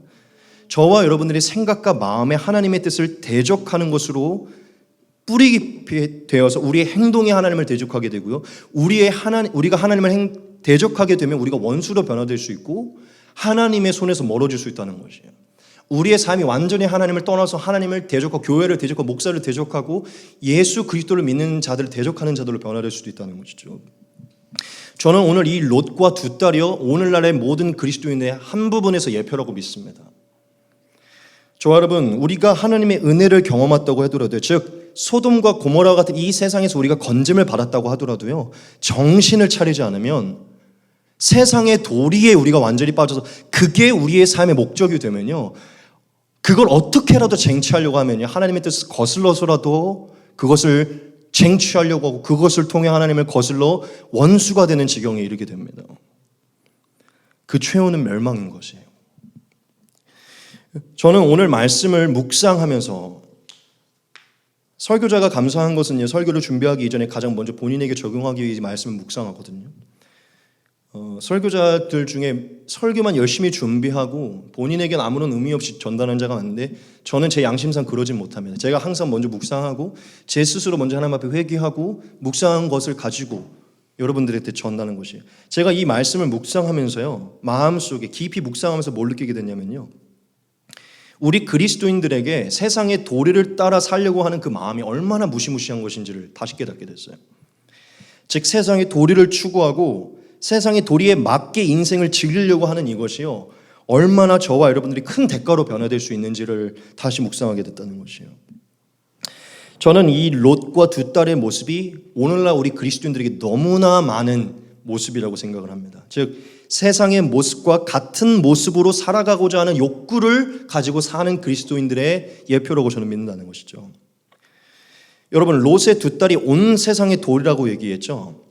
A: 저와 여러분들의 생각과 마음에 하나님의 뜻을 대적하는 것으로 뿌리 깊이 되어서 우리의 행동이 하나님을 대적하게 되고요, 우리가 하나님을 대적하게 되면 우리가 원수로 변화될 수 있고 하나님의 손에서 멀어질 수 있다는 것이에요. 우리의 삶이 완전히 하나님을 떠나서 하나님을 대적하고 교회를 대적하고 목사를 대적하고 예수 그리스도를 믿는 자들을 대적하는 자들로 변화될 수도 있다는 것이죠. 저는 오늘 이 롯과 두 딸이요 오늘날의 모든 그리스도인의 한 부분에서 예표라고 믿습니다. 저와 여러분, 우리가 하나님의 은혜를 경험했다고 하더라도, 즉 소돔과 고모라 같은 이 세상에서 우리가 건짐을 받았다고 하더라도요, 정신을 차리지 않으면 세상의 도리에 우리가 완전히 빠져서 그게 우리의 삶의 목적이 되면요, 그걸 어떻게라도 쟁취하려고 하면요, 하나님의 뜻을 거슬러서라도 그것을 쟁취하려고 하고 그것을 통해 하나님을 거슬러 원수가 되는 지경에 이르게 됩니다. 그 최후는 멸망인 것이에요. 저는 오늘 말씀을 묵상하면서 설교자가 감사한 것은요, 설교를 준비하기 이전에 가장 먼저 본인에게 적용하기 위해 말씀을 묵상하거든요. 설교자들 중에 설교만 열심히 준비하고 본인에게는 아무런 의미 없이 전달하는 자가 많은데 저는 제 양심상 그러진 못합니다. 제가 항상 먼저 묵상하고 제 스스로 먼저 하나님 앞에 회개하고 묵상한 것을 가지고 여러분들한테 전하는 것이에요. 제가 이 말씀을 묵상하면서요, 마음속에 깊이 묵상하면서 뭘 느끼게 됐냐면요, 우리 그리스도인들에게 세상의 도리를 따라 살려고 하는 그 마음이 얼마나 무시무시한 것인지를 다시 깨닫게 됐어요. 즉 세상의 도리를 추구하고 세상의 도리에 맞게 인생을 즐기려고 하는 이것이요, 얼마나 저와 여러분들이 큰 대가로 변화될 수 있는지를 다시 묵상하게 됐다는 것이에요. 저는 이 롯과 두 딸의 모습이 오늘날 우리 그리스도인들에게 너무나 많은 모습이라고 생각을 합니다. 즉 세상의 모습과 같은 모습으로 살아가고자 하는 욕구를 가지고 사는 그리스도인들의 예표라고 저는 믿는다는 것이죠. 여러분, 롯의 두 딸이 온 세상의 도리라고 얘기했죠.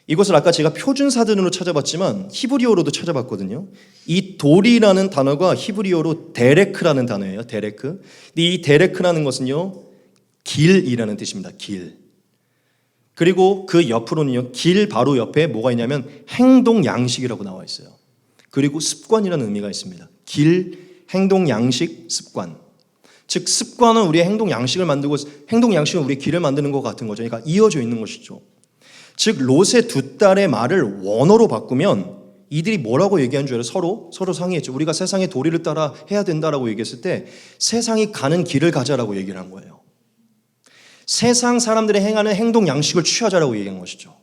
A: 이것을 아까 제가 표준사전으로 찾아봤지만 히브리어로도 찾아봤거든요. 이 도리라는 단어가 히브리어로 데레크라는 단어예요. 데레크. 이 데레크라는 것은요, 길이라는 뜻입니다. 길. 그리고 그 옆으로는요, 길 바로 옆에 뭐가 있냐면 행동 양식이라고 나와 있어요. 그리고 습관이라는 의미가 있습니다. 길, 행동 양식, 습관. 즉 습관은 우리의 행동 양식을 만들고 행동 양식은 우리의 길을 만드는 것 같은 거죠. 그러니까 이어져 있는 것이죠. 즉 롯의 두 딸의 말을 원어로 바꾸면 이들이 뭐라고 얘기한 줄 알아요? 서로 상의했죠. 우리가 세상의 도리를 따라 해야 된다라고 얘기했을 때 세상이 가는 길을 가자라고 얘기를 한 거예요. 세상 사람들이 행하는 행동 양식을 취하자라고 얘기한 것이죠.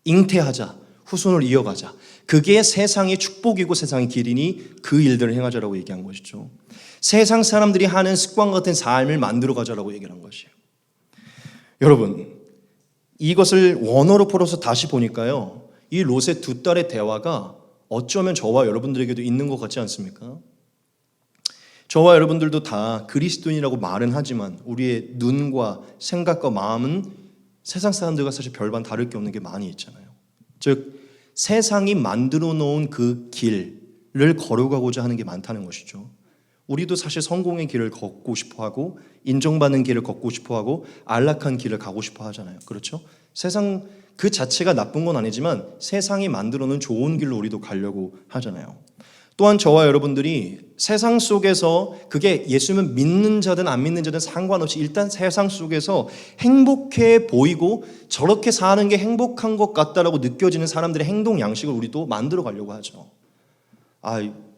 A: 잉태하자, 후손을 이어가자. 그게 세상의 축복이고 세상의 길이니 그 일들을 행하자라고 얘기한 것이죠. 세상 사람들이 하는 습관 같은 삶을 만들어 가자라고 얘기한 것이에요. 여러분, 이것을 원어로 풀어서 다시 보니까요, 이 롯의 두 딸의 대화가 어쩌면 저와 여러분들에게도 있는 것 같지 않습니까? 저와 여러분들도 다 그리스도인이라고 말은 하지만 우리의 눈과 생각과 마음은 세상 사람들과 사실 별반 다를 게 없는 게 많이 있잖아요. 즉 세상이 만들어 놓은 그 길을 걸어가고자 하는 게 많다는 것이죠. 우리도 사실 성공의 길을 걷고 싶어하고 인정받는 길을 걷고 싶어하고 안락한 길을 가고 싶어 하잖아요. 그렇죠? 세상 그 자체가 나쁜 건 아니지만 세상이 만들어 놓은 좋은 길로 우리도 가려고 하잖아요. 또한 저와 여러분들이 세상 속에서 그게 예수님을 믿는 자든 안 믿는 자든 상관없이 일단 세상 속에서 행복해 보이고 저렇게 사는 게 행복한 것 같다라고 느껴지는 사람들의 행동 양식을 우리도 만들어 가려고 하죠.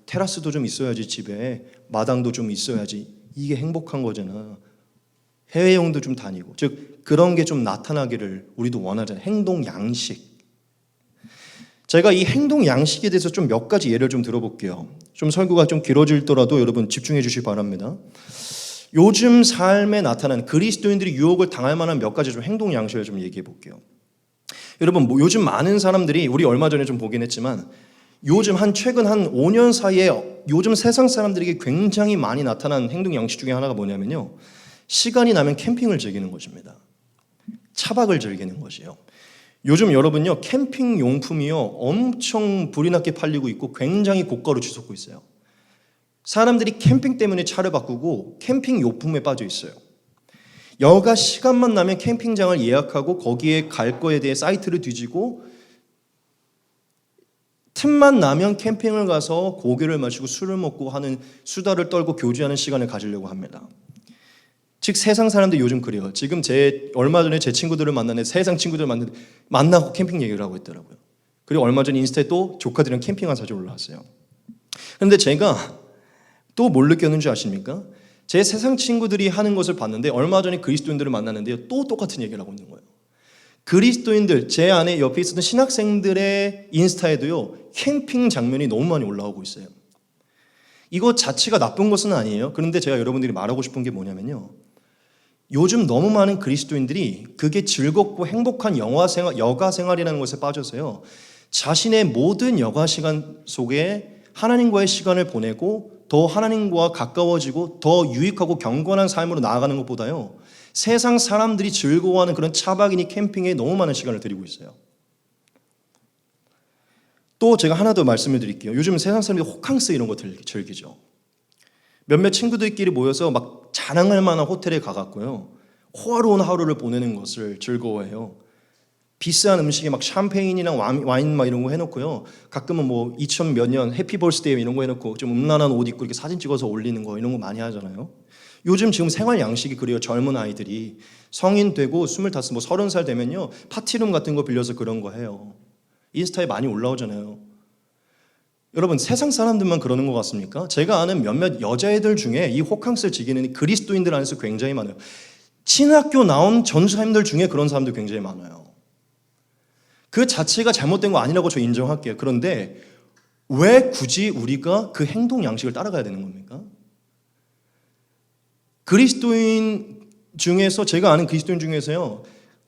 A: 테라스도 좀 있어야지, 집에 마당도 좀 있어야지, 이게 행복한 거잖아. 해외여행도 좀 다니고, 즉 그런 게 좀 나타나기를 우리도 원하잖아요. 행동 양식. 제가 이 행동 양식에 대해서 좀 몇 가지 예를 좀 들어볼게요. 좀 설교가 좀 길어질더라도 여러분 집중해 주시기 바랍니다. 요즘 삶에 나타난 그리스도인들이 유혹을 당할 만한 몇 가지 좀 행동 양식을 좀 얘기해 볼게요. 여러분, 요즘 많은 사람들이, 우리 얼마 전에 좀 보긴 했지만 요즘 최근 한 5년 사이에 요즘 세상 사람들에게 굉장히 많이 나타난 행동 양식 중에 하나가 뭐냐면요, 시간이 나면 캠핑을 즐기는 것입니다. 차박을 즐기는 것이에요. 요즘 여러분요, 캠핑 용품이요 엄청 불이 나게 팔리고 있고 굉장히 고가로 치솟고 있어요. 사람들이 캠핑 때문에 차를 바꾸고 캠핑 용품에 빠져 있어요. 여가 시간만 나면 캠핑장을 예약하고 거기에 갈 거에 대해 사이트를 뒤지고 틈만 나면 캠핑을 가서 고기를 마시고 술을 먹고 하는, 수다를 떨고 교제하는 시간을 가지려고 합니다. 즉 세상 사람들이 요즘 그래요. 지금 얼마 전에 제 친구들을 만났는데 세상 친구들을 만나고 캠핑 얘기를 하고 있더라고요. 그리고 얼마 전 인스타에 또 조카들이랑 캠핑한 사진 올라왔어요. 그런데 제가 또 뭘 느꼈는지 아십니까? 제 세상 친구들이 하는 것을 봤는데 얼마 전에 그리스도인들을 만났는데요. 또 똑같은 얘기를 하고 있는 거예요. 그리스도인들, 제 안에 옆에 있었던 신학생들의 인스타에도요. 캠핑 장면이 너무 많이 올라오고 있어요. 이거 자체가 나쁜 것은 아니에요. 그런데 제가 여러분들이 말하고 싶은 게 뭐냐면요. 요즘 너무 많은 그리스도인들이 그게 즐겁고 행복한 여가 생활이라는 것에 빠져서요. 자신의 모든 여가 시간 속에 하나님과의 시간을 보내고 더 하나님과 가까워지고 더 유익하고 경건한 삶으로 나아가는 것보다요. 세상 사람들이 즐거워하는 그런 차박이니 캠핑에 너무 많은 시간을 들이고 있어요. 또 제가 하나 더 말씀을 드릴게요. 요즘 세상 사람들이 호캉스 이런 거 즐기죠. 몇몇 친구들끼리 모여서 막 자랑할 만한 호텔에 가갖고요. 호화로운 하루를 보내는 것을 즐거워해요. 비싼 음식에 막 샴페인이랑 와인 막 이런 거 해놓고요. 가끔은 뭐 2000 몇 년 해피 벌스데이 이런 거 해놓고 좀 음란한 옷 입고 이렇게 사진 찍어서 올리는 거 이런 거 많이 하잖아요. 요즘 지금 생활 양식이 그래요. 젊은 아이들이 성인 되고 25, 뭐 30살 되면요. 파티룸 같은 거 빌려서 그런 거 해요. 인스타에 많이 올라오잖아요. 여러분 세상 사람들만 그러는 것 같습니까? 제가 아는 몇몇 여자애들 중에 이 호캉스를 즐기는 그리스도인들 안에서 굉장히 많아요. 신학교 나온 전사님들 중에 그런 사람들 굉장히 많아요. 그 자체가 잘못된 거 아니라고 저 인정할게요. 그런데 왜 굳이 우리가 그 행동 양식을 따라가야 되는 겁니까? 그리스도인 중에서 제가 아는 그리스도인 중에서요.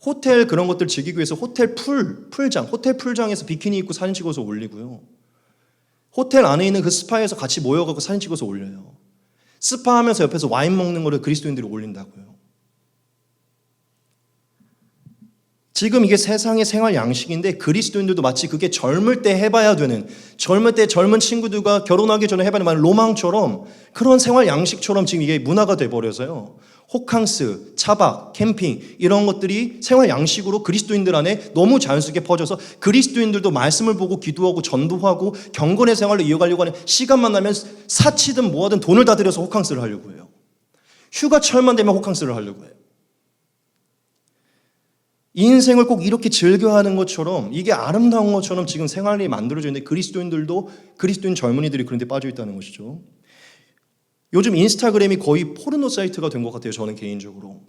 A: 호텔 그런 것들 즐기기 위해서 호텔 풀장에서 비키니 입고 사진 찍어서 올리고요. 호텔 안에 있는 그 스파에서 같이 모여가지고 사진 찍어서 올려요. 스파하면서 옆에서 와인 먹는 거를 그리스도인들이 올린다고요. 지금 이게 세상의 생활 양식인데 그리스도인들도 마치 그게 젊을 때 해봐야 되는, 젊을 때 젊은 친구들과 결혼하기 전에 해봐야 되는 로망처럼 그런 생활 양식처럼 지금 이게 문화가 돼버려서요. 호캉스, 차박, 캠핑 이런 것들이 생활 양식으로 그리스도인들 안에 너무 자연스럽게 퍼져서 그리스도인들도 말씀을 보고 기도하고 전도하고 경건의 생활로 이어가려고 하는 시간만 나면 사치든 뭐하든 돈을 다 들여서 호캉스를 하려고 해요. 휴가철만 되면 호캉스를 하려고 해요. 인생을 꼭 이렇게 즐겨하는 것처럼 이게 아름다운 것처럼 지금 생활이 만들어져 있는데 그리스도인들도 그리스도인 젊은이들이 그런 데 빠져 있다는 것이죠. 요즘 인스타그램이 거의 포르노 사이트가 된 것 같아요. 저는 개인적으로.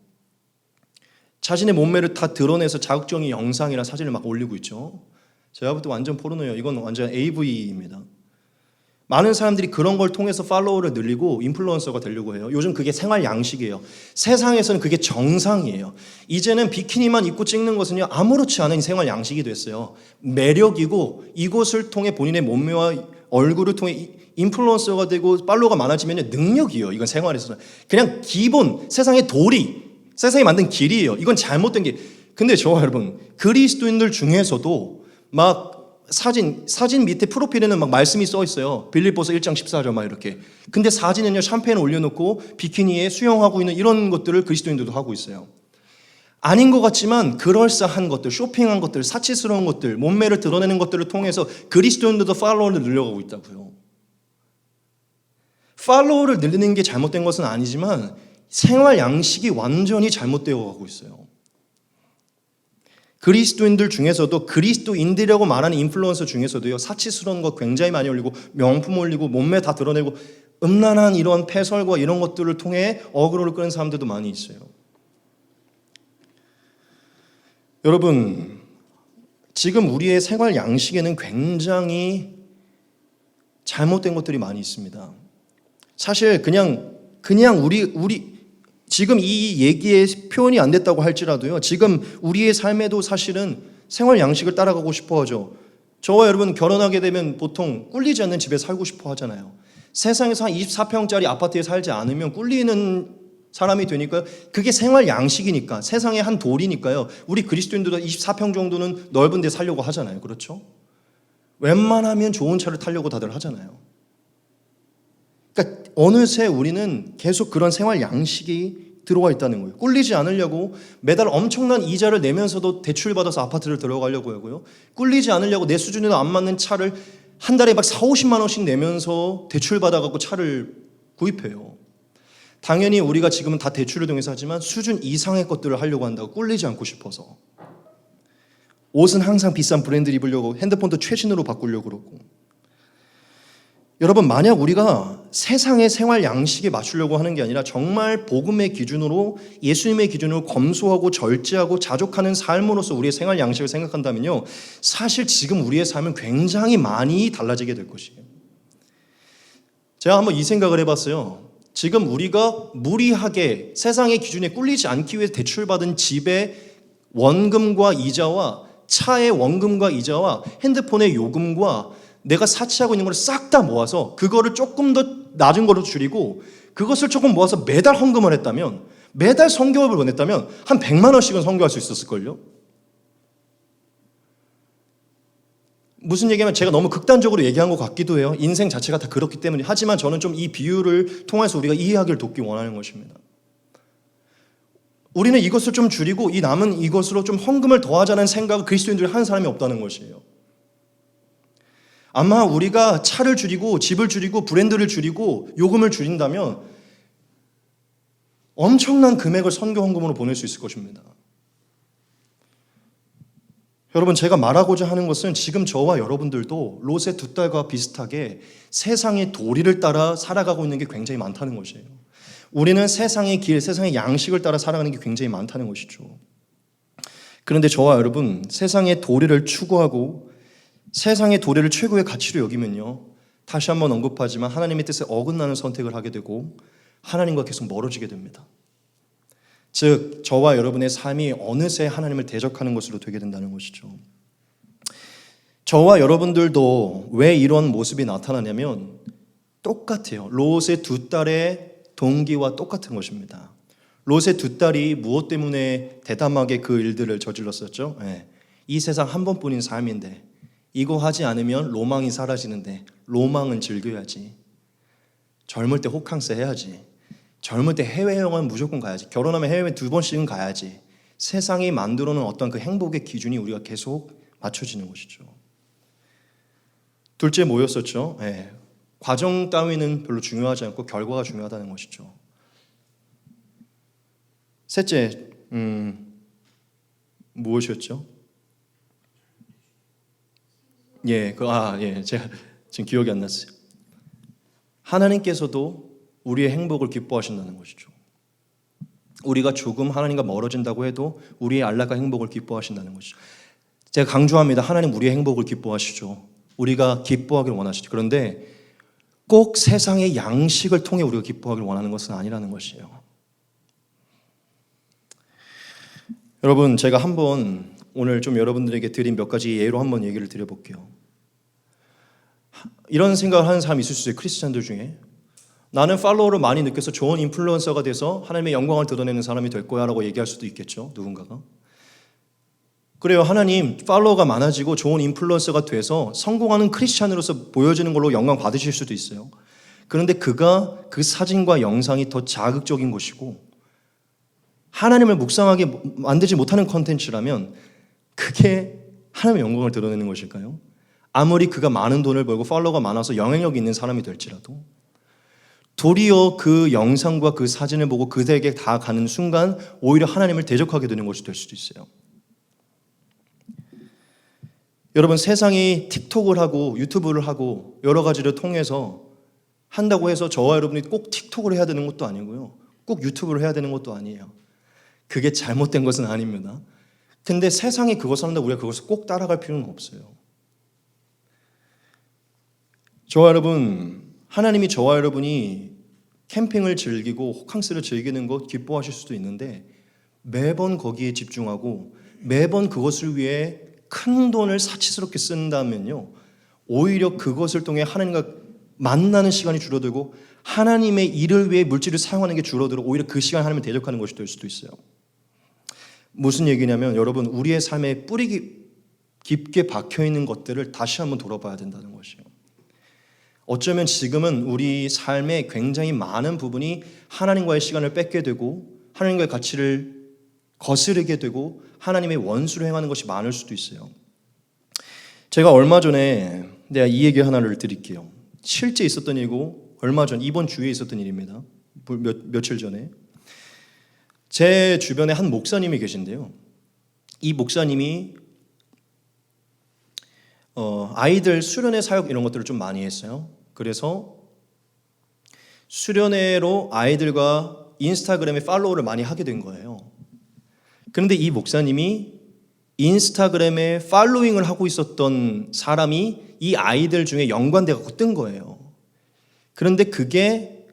A: 자신의 몸매를 다 드러내서 자극적인 영상이나 사진을 막 올리고 있죠. 제가 볼 때 완전 포르노예요. 이건 완전 AV입니다. 많은 사람들이 그런 걸 통해서 팔로워를 늘리고 인플루언서가 되려고 해요. 요즘 그게 생활 양식이에요. 세상에서는 그게 정상이에요. 이제는 비키니만 입고 찍는 것은요 아무렇지 않은 생활 양식이 됐어요. 매력이고 이것을 통해 본인의 몸매와 얼굴을 통해 인플루언서가 되고 팔로워가 많아지면 능력이에요. 이건 생활에서는 그냥 기본 세상의 도리, 세상이 만든 길이에요. 이건 잘못된 게. 근데 여러분 그리스도인들 중에서도 막 사진 밑에 프로필에는 막 말씀이 써 있어요. 빌립보서 1장 14절 막 이렇게. 근데 사진은요 샴페인 올려놓고 비키니에 수영하고 있는 이런 것들을 그리스도인들도 하고 있어요. 아닌 것 같지만 그럴싸한 것들, 쇼핑한 것들, 사치스러운 것들, 몸매를 드러내는 것들을 통해서 그리스도인들도 팔로워를 늘려가고 있다고요. 팔로워를 늘리는 게 잘못된 것은 아니지만 생활 양식이 완전히 잘못되어 가고 있어요. 그리스도인들 중에서도 그리스도인들이라고 말하는 인플루언서 중에서도요 사치스러운 것 굉장히 많이 올리고 명품 올리고 몸매 다 드러내고 음란한 이런 패설과 이런 것들을 통해 어그로를 끄는 사람들도 많이 있어요. 여러분 지금 우리의 생활 양식에는 굉장히 잘못된 것들이 많이 있습니다. 사실 그냥 우리 지금 이 얘기에 표현이 안 됐다고 할지라도요. 지금 우리의 삶에도 사실은 생활 양식을 따라가고 싶어 하죠. 저와 여러분 결혼하게 되면 보통 꿀리지 않는 집에 살고 싶어 하잖아요. 세상에서 한 24평짜리 아파트에 살지 않으면 꿀리는 사람이 되니까요. 그게 생활 양식이니까 세상의 한 도리니까요. 우리 그리스도인들도 24평 정도는 넓은 데 살려고 하잖아요. 그렇죠? 웬만하면 좋은 차를 타려고 다들 하잖아요. 그러니까 어느새 우리는 계속 그런 생활 양식이 들어와 있다는 거예요. 꿀리지 않으려고 매달 엄청난 이자를 내면서도 대출받아서 아파트를 들어가려고 하고요. 꿀리지 않으려고 내 수준에도 안 맞는 차를 한 달에 막 4, 50만 원씩 내면서 대출받아갖고 차를 구입해요. 당연히 우리가 지금은 다 대출을 통해서 하지만 수준 이상의 것들을 하려고 한다고 꿀리지 않고 싶어서. 옷은 항상 비싼 브랜드 입으려고, 핸드폰도 최신으로 바꾸려고 그러고. 여러분, 만약 우리가 세상의 생활 양식에 맞추려고 하는 게 아니라 정말 복음의 기준으로, 예수님의 기준으로 검소하고 절제하고 자족하는 삶으로서 우리의 생활 양식을 생각한다면요, 사실 지금 우리의 삶은 굉장히 많이 달라지게 될 것이에요. 제가 한번 이 생각을 해봤어요. 지금 우리가 무리하게 세상의 기준에 꿀리지 않기 위해 대출받은 집의 원금과 이자와 차의 원금과 이자와 핸드폰의 요금과 내가 사치하고 있는 걸 싹 다 모아서 그거를 조금 더 낮은 거로 줄이고 그것을 조금 모아서 매달 헌금을 했다면, 매달 성경을 보냈다면 한 100만 원씩은 성교할 수 있었을걸요? 무슨 얘기하면 제가 너무 극단적으로 얘기한 것 같기도 해요. 인생 자체가 다 그렇기 때문에. 하지만 저는 좀 이 비유를 통해서 우리가 이해하기를 돕기 원하는 것입니다. 우리는 이것을 좀 줄이고 이 남은 이것으로 좀 헌금을 더하자는 생각을 그리스도인들이 하는 사람이 없다는 것이에요. 아마 우리가 차를 줄이고 집을 줄이고 브랜드를 줄이고 요금을 줄인다면 엄청난 금액을 선교 헌금으로 보낼 수 있을 것입니다. 여러분, 제가 말하고자 하는 것은 지금 저와 여러분들도 롯의 두 딸과 비슷하게 세상의 도리를 따라 살아가고 있는 게 굉장히 많다는 것이에요. 우리는 세상의 길, 세상의 양식을 따라 살아가는 게 굉장히 많다는 것이죠. 그런데 저와 여러분, 세상의 도리를 추구하고 세상의 도리를 최고의 가치로 여기면요, 다시 한번 언급하지만 하나님의 뜻에 어긋나는 선택을 하게 되고 하나님과 계속 멀어지게 됩니다. 즉, 저와 여러분의 삶이 어느새 하나님을 대적하는 것으로 되게 된다는 것이죠. 저와 여러분들도 왜 이런 모습이 나타나냐면 똑같아요. 롯의 두 딸의 동기와 똑같은 것입니다. 롯의 두 딸이 무엇 때문에 대담하게 그 일들을 저질렀었죠? 이 세상 한 번뿐인 삶인데 이거 하지 않으면 로망이 사라지는데 로망은 즐겨야지. 젊을 때 호캉스 해야지. 젊을 때 해외여행은 무조건 가야지. 결혼하면 해외여행 2번씩은 가야지. 세상이 만들어 놓은 어떤 그 행복의 기준이 우리가 계속 맞춰지는 것이죠. 둘째 뭐였었죠? 과정 따위는 별로 중요하지 않고 결과가 중요하다는 것이죠. 셋째, 무엇이었죠? 제가 지금 기억이 안 났어요. 하나님께서도 우리의 행복을 기뻐하신다는 것이죠. 우리가 조금 하나님과 멀어진다고 해도 우리의 안락과 행복을 기뻐하신다는 것이죠. 제가 강조합니다. 하나님 우리의 행복을 기뻐하시죠. 우리가 기뻐하길 원하시죠. 그런데 꼭 세상의 양식을 통해 우리가 기뻐하길 원하는 것은 아니라는 것이에요. 여러분, 제가 한번 오늘 좀 여러분들에게 드린 몇 가지 예로 한번 얘기를 드려볼게요. 이런 생각을 하는 사람이 있을 수 있어요. 크리스찬들 중에. 나는 팔로워를 많이 느껴서 좋은 인플루언서가 돼서 하나님의 영광을 드러내는 사람이 될 거야 라고 얘기할 수도 있겠죠. 누군가가. 그래요. 하나님, 팔로워가 많아지고 좋은 인플루언서가 돼서 성공하는 크리스찬으로서 보여지는 걸로 영광 받으실 수도 있어요. 그런데 그가 그 사진과 영상이 더 자극적인 것이고 하나님을 묵상하게 만들지 못하는 컨텐츠라면 그게 하나님의 영광을 드러내는 것일까요? 아무리 그가 많은 돈을 벌고 팔로워가 많아서 영향력이 있는 사람이 될지라도 도리어 그 영상과 그 사진을 보고 그들에게 다 가는 순간 오히려 하나님을 대적하게 되는 것이 될 수도 있어요. 여러분, 세상이 틱톡을 하고 유튜브를 하고 여러 가지를 통해서 한다고 해서 저와 여러분이 꼭 틱톡을 해야 되는 것도 아니고요. 꼭 유튜브를 해야 되는 것도 아니에요. 그게 잘못된 것은 아닙니다. 근데 세상이 그것을 하는데 우리가 그것을 꼭 따라갈 필요는 없어요. 저와 여러분, 하나님이 저와 여러분이 캠핑을 즐기고 호캉스를 즐기는 것 기뻐하실 수도 있는데 매번 거기에 집중하고 매번 그것을 위해 큰 돈을 사치스럽게 쓴다면요, 오히려 그것을 통해 하나님과 만나는 시간이 줄어들고 하나님의 일을 위해 물질을 사용하는 게 줄어들어 오히려 그 시간 하나님을 대적하는 것이 될 수도 있어요. 무슨 얘기냐면 여러분, 우리의 삶에 뿌리 깊게 박혀있는 것들을 다시 한번 돌아봐야 된다는 것이에요. 어쩌면 지금은 우리 삶의 굉장히 많은 부분이 하나님과의 시간을 뺏게 되고 하나님과의 가치를 거스르게 되고 하나님의 원수로 행하는 것이 많을 수도 있어요. 제가 얼마 전에 내가 이 얘기 하나를 드릴게요. 실제 있었던 일이고 얼마 전 이번 주에 있었던 일입니다. 며칠 전에 제 주변에 한 목사님이 계신데요. 이 목사님이 아이들 수련회 사역 이런 것들을 좀 많이 했어요. 그래서 수련회로 아이들과 인스타그램에 팔로우를 많이 하게 된 거예요. 그런데 이 목사님이 인스타그램에 팔로잉을 하고 있었던 사람이 이 아이들 중에 연관돼서 뜬 거예요. 그런데 그게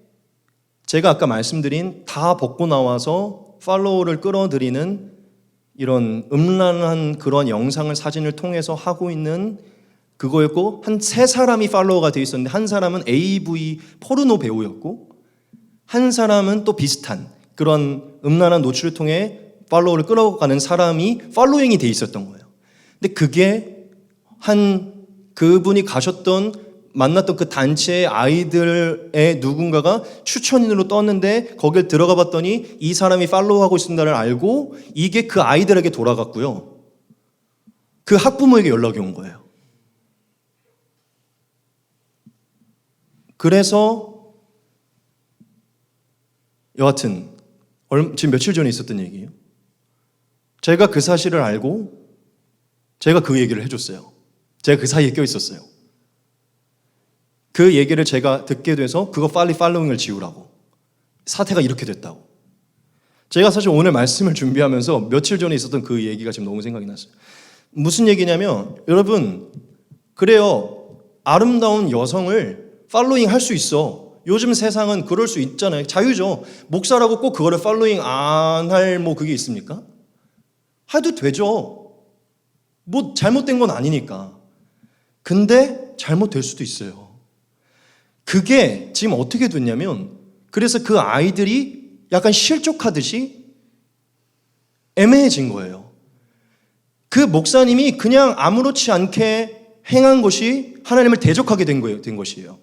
A: 제가 아까 말씀드린 다 벗고 나와서 팔로우를 끌어들이는 이런 음란한 그런 영상을 사진을 통해서 하고 있는 그거였고, 한 세 사람이 팔로워가 돼 있었는데 한 사람은 AV 포르노 배우였고 한 사람은 또 비슷한 그런 음란한 노출을 통해 팔로워를 끌어가는 사람이 팔로잉이 돼 있었던 거예요. 근데 그게 그분이 만났던 그 단체의 아이들의 누군가가 추천인으로 떴는데 거길 들어가 봤더니 이 사람이 팔로우하고 있습니다를 알고 이게 그 아이들에게 돌아갔고요. 그 학부모에게 연락이 온 거예요. 그래서 여하튼 지금 며칠 전에 있었던 얘기예요. 제가 그 사실을 알고 제가 그 얘기를 해줬어요. 제가 그 사이에 껴있었어요. 그 얘기를 제가 듣게 돼서 그거 빨리 팔로잉을 지우라고. 사태가 이렇게 됐다고. 제가 사실 오늘 말씀을 준비하면서 며칠 전에 있었던 그 얘기가 지금 너무 생각이 났어요. 무슨 얘기냐면 여러분, 그래요. 아름다운 여성을 팔로잉 할 수 있어. 요즘 세상은 그럴 수 있잖아요. 자유죠. 목사라고 꼭 그거를 팔로잉 안 할 그게 있습니까? 해도 되죠. 잘못된 건 아니니까. 근데 잘못될 수도 있어요. 그게 지금 어떻게 됐냐면, 그래서 그 아이들이 약간 실족하듯이 애매해진 거예요. 그 목사님이 그냥 아무렇지 않게 행한 것이 하나님을 대적하게 된 것이에요.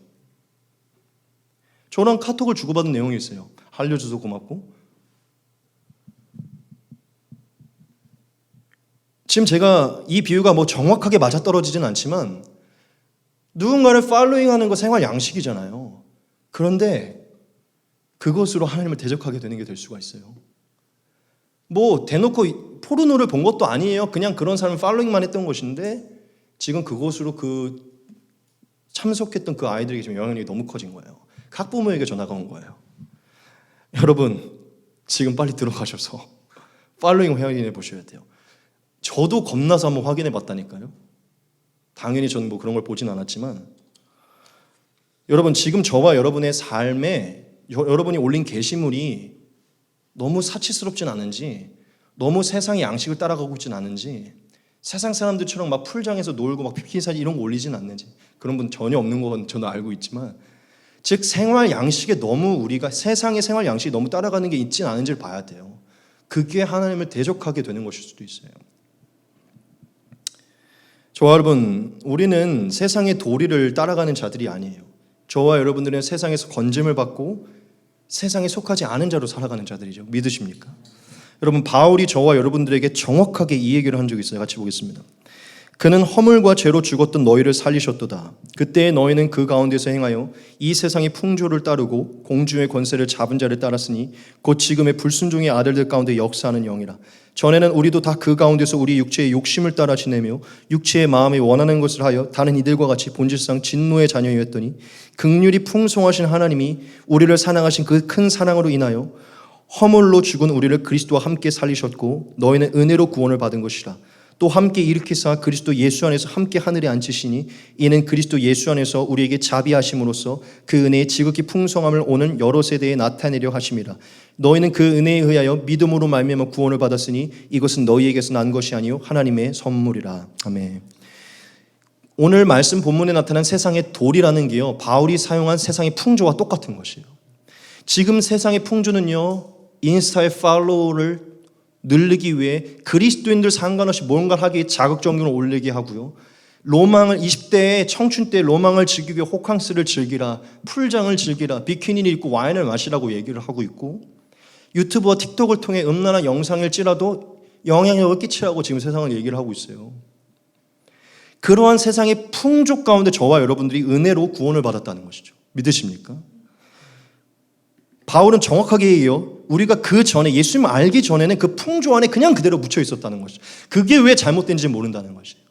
A: 저랑 카톡을 주고받은 내용이 있어요. 알려줘서 고맙고. 지금 제가 이 비유가 정확하게 맞아떨어지진 않지만 누군가를 팔로잉하는 거 생활 양식이잖아요. 그런데 그것으로 하나님을 대적하게 되는 게 될 수가 있어요. 대놓고 포르노를 본 것도 아니에요. 그냥 그런 사람을 팔로잉만 했던 것인데 지금 그것으로 참석했던 그 아이들에게 지금 영향력이 너무 커진 거예요. 학부모에게 전화가 온 거예요. 여러분, 지금 빨리 들어가셔서 팔로잉 확인해 보셔야 돼요. 저도 겁나서 한번 확인해 봤다니까요. 당연히 저는 그런 걸 보진 않았지만, 여러분, 지금 저와 여러분의 삶에 여러분이 올린 게시물이 너무 사치스럽진 않은지, 너무 세상의 양식을 따라가고 있진 않은지, 세상 사람들처럼 풀장에서 놀고 비키니 사진 이런 거 올리진 않는지, 그런 분 전혀 없는 건 저는 알고 있지만, 즉 생활 양식에 너무 우리가 세상의 생활 양식이 너무 따라가는 게 있진 않은지를 봐야 돼요. 그게 하나님을 대적하게 되는 것일 수도 있어요. 저와 여러분, 우리는 세상의 도리를 따라가는 자들이 아니에요. 저와 여러분들은 세상에서 건짐을 받고 세상에 속하지 않은 자로 살아가는 자들이죠. 믿으십니까? 여러분, 바울이 저와 여러분들에게 정확하게 이 얘기를 한 적이 있어요. 같이 보겠습니다. 그는 허물과 죄로 죽었던 너희를 살리셨도다. 그때 너희는 그 가운데서 행하여 이 세상의 풍조를 따르고 공주의 권세를 잡은 자를 따랐으니 곧 지금의 불순종의 아들들 가운데 역사하는 영이라. 전에는 우리도 다 그 가운데서 우리 육체의 욕심을 따라 지내며 육체의 마음이 원하는 것을 하여 다른 이들과 같이 본질상 진노의 자녀였더니 긍휼이 풍성하신 하나님이 우리를 사랑하신 그 큰 사랑으로 인하여 허물로 죽은 우리를 그리스도와 함께 살리셨고 너희는 은혜로 구원을 받은 것이라. 또 함께 일으키사 그리스도 예수 안에서 함께 하늘에 앉히시니 이는 그리스도 예수 안에서 우리에게 자비하심으로써 그 은혜의 지극히 풍성함을 오는 여러 세대에 나타내려 하심이라. 너희는 그 은혜에 의하여 믿음으로 말미암아 구원을 받았으니 이것은 너희에게서 난 것이 아니요 하나님의 선물이라. 아멘. 오늘 말씀 본문에 나타난 세상의 도리라는 게요, 바울이 사용한 세상의 풍조와 똑같은 것이에요. 지금 세상의 풍조는요, 인스타에 팔로우를 늘리기 위해 그리스도인들 상관없이 뭔가를 하기 위해 자극적으로 올리게 하고요, 로망을 20대의 청춘 때 로망을 즐기기 위해 호캉스를 즐기라, 풀장을 즐기라, 비키니를 입고 와인을 마시라고 얘기를 하고 있고, 유튜브와 틱톡을 통해 음란한 영상일지라도 영향력을 끼치라고 지금 세상을 얘기를 하고 있어요. 그러한 세상의 풍조 가운데 저와 여러분들이 은혜로 구원을 받았다는 것이죠. 믿으십니까? 바울은 정확하게 얘기해요. 우리가 그 전에 예수님을 알기 전에는 그 풍조 안에 그냥 그대로 묻혀 있었다는 것이죠. 그게 왜 잘못된지 모른다는 것이에요.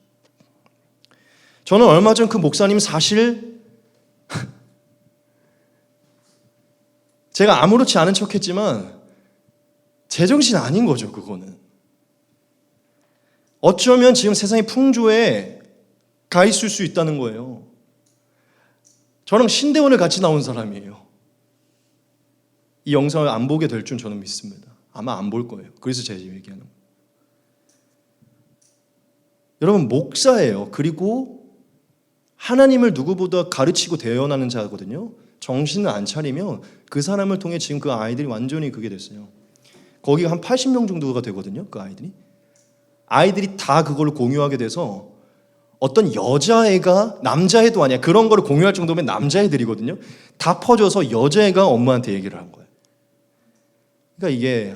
A: 저는 얼마 전 그 목사님 사실 제가 아무렇지 않은 척했지만 제정신 아닌 거죠. 그거는 어쩌면 지금 세상의 풍조에 가 있을 수 있다는 거예요. 저랑 신대원을 같이 나온 사람이에요. 이 영상을 안 보게 될 줄 저는 믿습니다. 아마 안 볼 거예요. 그래서 제가 지금 얘기하는 거예요. 여러분, 목사예요. 그리고 하나님을 누구보다 가르치고 대언하는 자거든요. 정신을 안 차리면 그 사람을 통해 지금 그 아이들이 완전히 그게 됐어요. 거기가 한 80명 정도가 되거든요. 그 아이들이 다 그걸 공유하게 돼서 어떤 여자애가 남자애도 아니야. 그런 거를 공유할 정도면 남자애들이거든요. 다 퍼져서 여자애가 엄마한테 얘기를 한 거예요. 그러니까 이게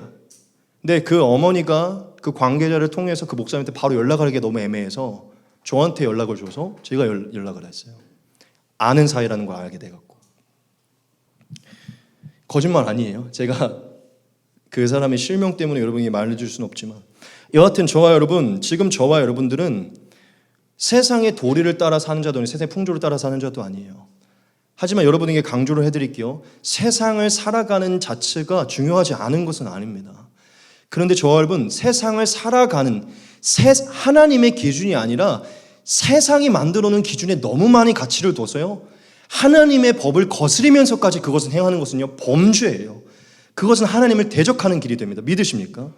A: 근데 그 어머니가 그 관계자를 통해서 그 목사님한테 바로 연락을 하기가 너무 애매해서 저한테 연락을 줘서 제가 연락을 했어요. 아는 사이라는 걸 알게 돼갖고. 거짓말 아니에요. 제가 그 사람의 실명 때문에 여러분에게 말해줄 수는 없지만 여하튼 지금 저와 여러분들은 세상의 도리를 따라 사는 자도 아니고 세상의 풍조를 따라 사는 자도 아니에요. 하지만 여러분에게 강조를 해드릴게요. 세상을 살아가는 자체가 중요하지 않은 것은 아닙니다. 그런데 저와 여러분, 세상을 살아가는 하나님의 기준이 아니라 세상이 만들어 놓은 기준에 너무 많이 가치를 둬서요, 하나님의 법을 거스리면서까지 그것은 행하는 것은요, 범죄예요. 그것은 하나님을 대적하는 길이 됩니다. 믿으십니까?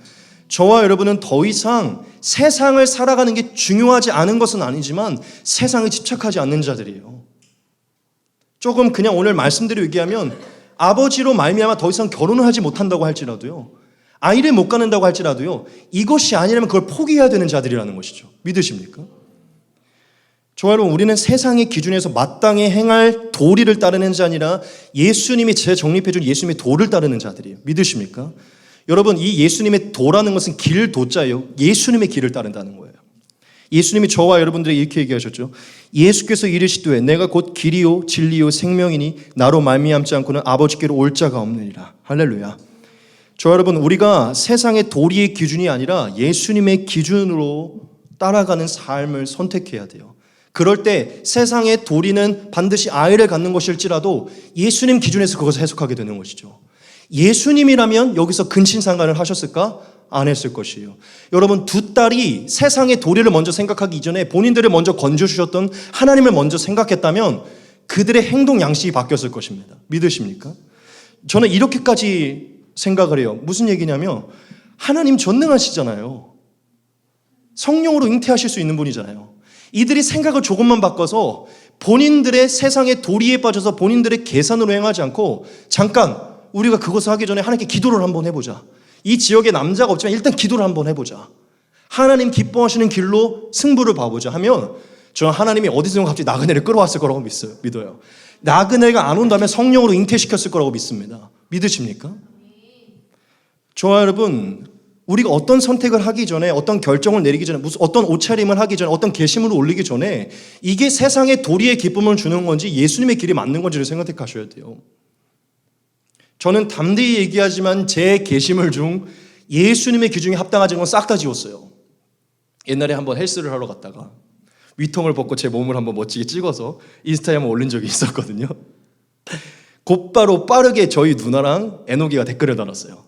A: 저와 여러분은 더 이상 세상을 살아가는 게 중요하지 않은 것은 아니지만 세상에 집착하지 않는 자들이에요. 조금 그냥 오늘 말씀대로 얘기하면 아버지로 말미암아 더 이상 결혼을 하지 못한다고 할지라도요, 아이를 못 갖는다고 할지라도요, 이것이 아니라면 그걸 포기해야 되는 자들이라는 것이죠. 믿으십니까? 저와 여러분, 우리는 세상의 기준에서 마땅히 행할 도리를 따르는 자 아니라 예수님이 재정립해준 예수님의 도를 따르는 자들이에요. 믿으십니까? 여러분, 이 예수님의 도라는 것은 길 도자예요. 예수님의 길을 따른다는 거예요. 예수님이 저와 여러분들에게 이렇게 얘기하셨죠. 예수께서 이르시되 내가 곧 길이요 진리요 생명이니 나로 말미암지 않고는 아버지께로 올 자가 없느니라. 할렐루야. 저와 여러분, 우리가 세상의 도리의 기준이 아니라 예수님의 기준으로 따라가는 삶을 선택해야 돼요. 그럴 때 세상의 도리는 반드시 아이를 갖는 것일지라도 예수님 기준에서 그것을 해석하게 되는 것이죠. 예수님이라면 여기서 근친상간을 하셨을까? 안 했을 것이에요. 여러분, 두 딸이 세상의 도리를 먼저 생각하기 이전에 본인들을 먼저 건져주셨던 하나님을 먼저 생각했다면 그들의 행동 양식이 바뀌었을 것입니다. 믿으십니까? 저는 이렇게까지 생각을 해요. 무슨 얘기냐면 하나님 전능하시잖아요. 성령으로 잉태하실 수 있는 분이잖아요. 이들이 생각을 조금만 바꿔서 본인들의 세상의 도리에 빠져서 본인들의 계산으로 행하지 않고 잠깐 우리가 그것을 하기 전에 하나님께 기도를 한번 해보자. 이 지역에 남자가 없지만 일단 기도를 한번 해보자. 하나님 기뻐하시는 길로 승부를 봐보자 하면 저는 하나님이 어디서 갑자기 나그네를 끌어왔을 거라고 믿어요. 나그네가 안 온다면 성령으로 잉태시켰을 거라고 믿습니다. 믿으십니까? 저와 여러분, 우리가 어떤 선택을 하기 전에, 어떤 결정을 내리기 전에, 어떤 옷차림을 하기 전에, 어떤 결심을 올리기 전에 이게 세상의 도리의 기쁨을 주는 건지 예수님의 길이 맞는 건지를 생각해 가셔야 돼요. 저는 담대히 얘기하지만 제 계심을 중 예수님의 기준에 합당하지 않은 건 싹 다 지웠어요. 옛날에 한번 헬스를 하러 갔다가 위통을 벗고 제 몸을 한번 멋지게 찍어서 인스타에 한번 올린 적이 있었거든요. 곧바로 빠르게 저희 누나랑 애노기가 댓글을 달았어요.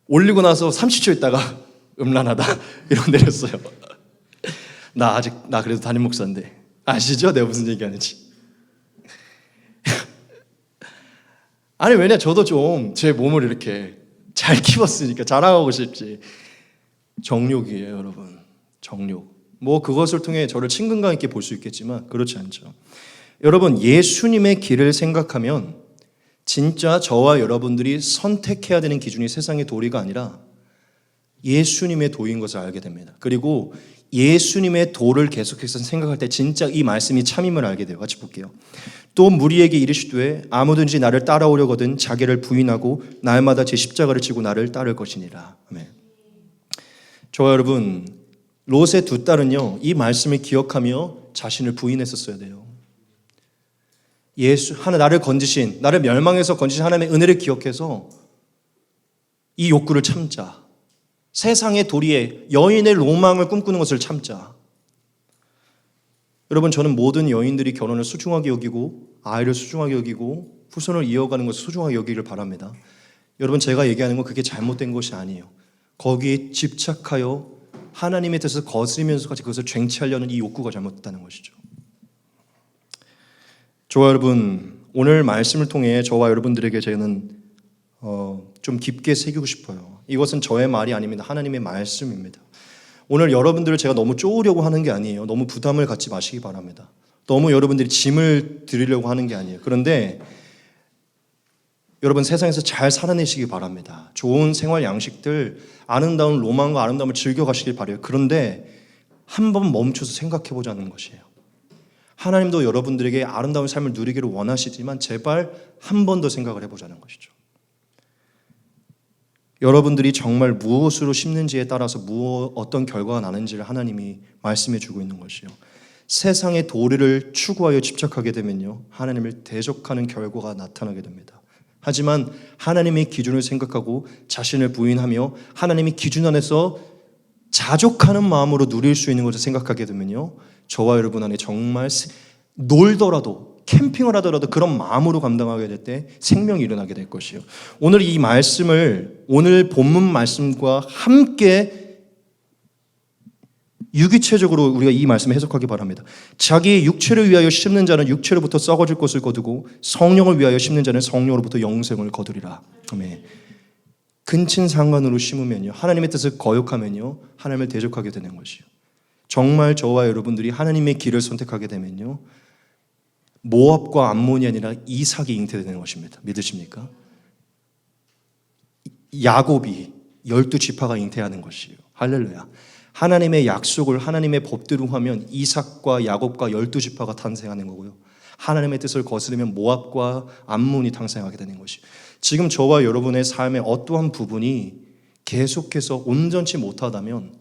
A: 올리고 나서 30초 있다가 음란하다 이러고 내렸어요. 나 그래도 담임 목사인데 아시죠? 내가 무슨 얘기하는지. 아니, 왜냐, 저도 좀 제 몸을 이렇게 잘 키웠으니까 자랑하고 싶지. 정욕이에요, 여러분. 정욕. 뭐 그것을 통해 저를 친근감 있게 볼 수 있겠지만 그렇지 않죠. 여러분, 예수님의 길을 생각하면 진짜 저와 여러분들이 선택해야 되는 기준이 세상의 도리가 아니라 예수님의 도인 것을 알게 됩니다. 그리고 예수님의 도를 계속해서 생각할 때 진짜 이 말씀이 참임을 알게 돼요. 같이 볼게요. 또 무리에게 이르시되 아무든지 나를 따라오려거든 자기를 부인하고 날마다 제 십자가를 지고 나를 따를 것이니라. 아멘. 저와 여러분, 롯의 두 딸은요, 이 말씀을 기억하며 자신을 부인했었어야 돼요. 나를 건지신, 나를 멸망에서 건지신 하나님의 은혜를 기억해서 이 욕구를 참자. 세상의 도리에 여인의 로망을 꿈꾸는 것을 참자. 여러분, 저는 모든 여인들이 결혼을 소중하게 여기고 아이를 소중하게 여기고 후손을 이어가는 것을 소중하게 여기기를 바랍니다. 여러분, 제가 얘기하는 건 그게 잘못된 것이 아니에요. 거기에 집착하여 하나님의 뜻을 거스리면서까지 그것을 쟁취하려는 이 욕구가 잘못됐다는 것이죠. 저와 여러분, 오늘 말씀을 통해 저와 여러분들에게 저는 좀 깊게 새기고 싶어요. 이것은 저의 말이 아닙니다. 하나님의 말씀입니다. 오늘 여러분들을 제가 너무 쪼으려고 하는 게 아니에요. 너무 부담을 갖지 마시기 바랍니다. 너무 여러분들이 짐을 드리려고 하는 게 아니에요. 그런데 여러분, 세상에서 잘 살아내시기 바랍니다. 좋은 생활 양식들, 아름다운 로망과 아름다움을 즐겨가시길 바라요. 그런데 한번 멈춰서 생각해보자는 것이에요. 하나님도 여러분들에게 아름다운 삶을 누리기를 원하시지만 제발 한 번 더 생각을 해보자는 것이죠. 여러분들이 정말 무엇으로 심는지에 따라서 어떤 결과가 나는지를 하나님이 말씀해 주고 있는 것이요. 세상의 도리를 추구하여 집착하게 되면요, 하나님을 대적하는 결과가 나타나게 됩니다. 하지만 하나님의 기준을 생각하고 자신을 부인하며 하나님의 기준 안에서 자족하는 마음으로 누릴 수 있는 것을 생각하게 되면요, 저와 여러분 안에 정말 놀더라도 캠핑을 하더라도 그런 마음으로 감당하게 될 때 생명이 일어나게 될 것이요. 오늘 이 말씀을 오늘 본문 말씀과 함께 유기체적으로 우리가 이 말씀을 해석하기 바랍니다. 자기 육체를 위하여 심는 자는 육체로부터 썩어질 것을 거두고 성령을 위하여 심는 자는 성령으로부터 영생을 거두리라. 아멘. 근친상간으로 심으면요, 하나님의 뜻을 거역하면요, 하나님을 대적하게 되는 것이요. 정말 저와 여러분들이 하나님의 길을 선택하게 되면요, 모압과 암몬이 아니라 이삭이 잉태되는 것입니다. 믿으십니까? 야곱이 12지파가 잉태하는 것이에요. 할렐루야. 하나님의 약속을 하나님의 법대로 하면 이삭과 야곱과 12지파가 탄생하는 거고요. 하나님의 뜻을 거스르면 모압과 암몬이 탄생하게 되는 것이에요. 지금 저와 여러분의 삶의 어떠한 부분이 계속해서 온전치 못하다면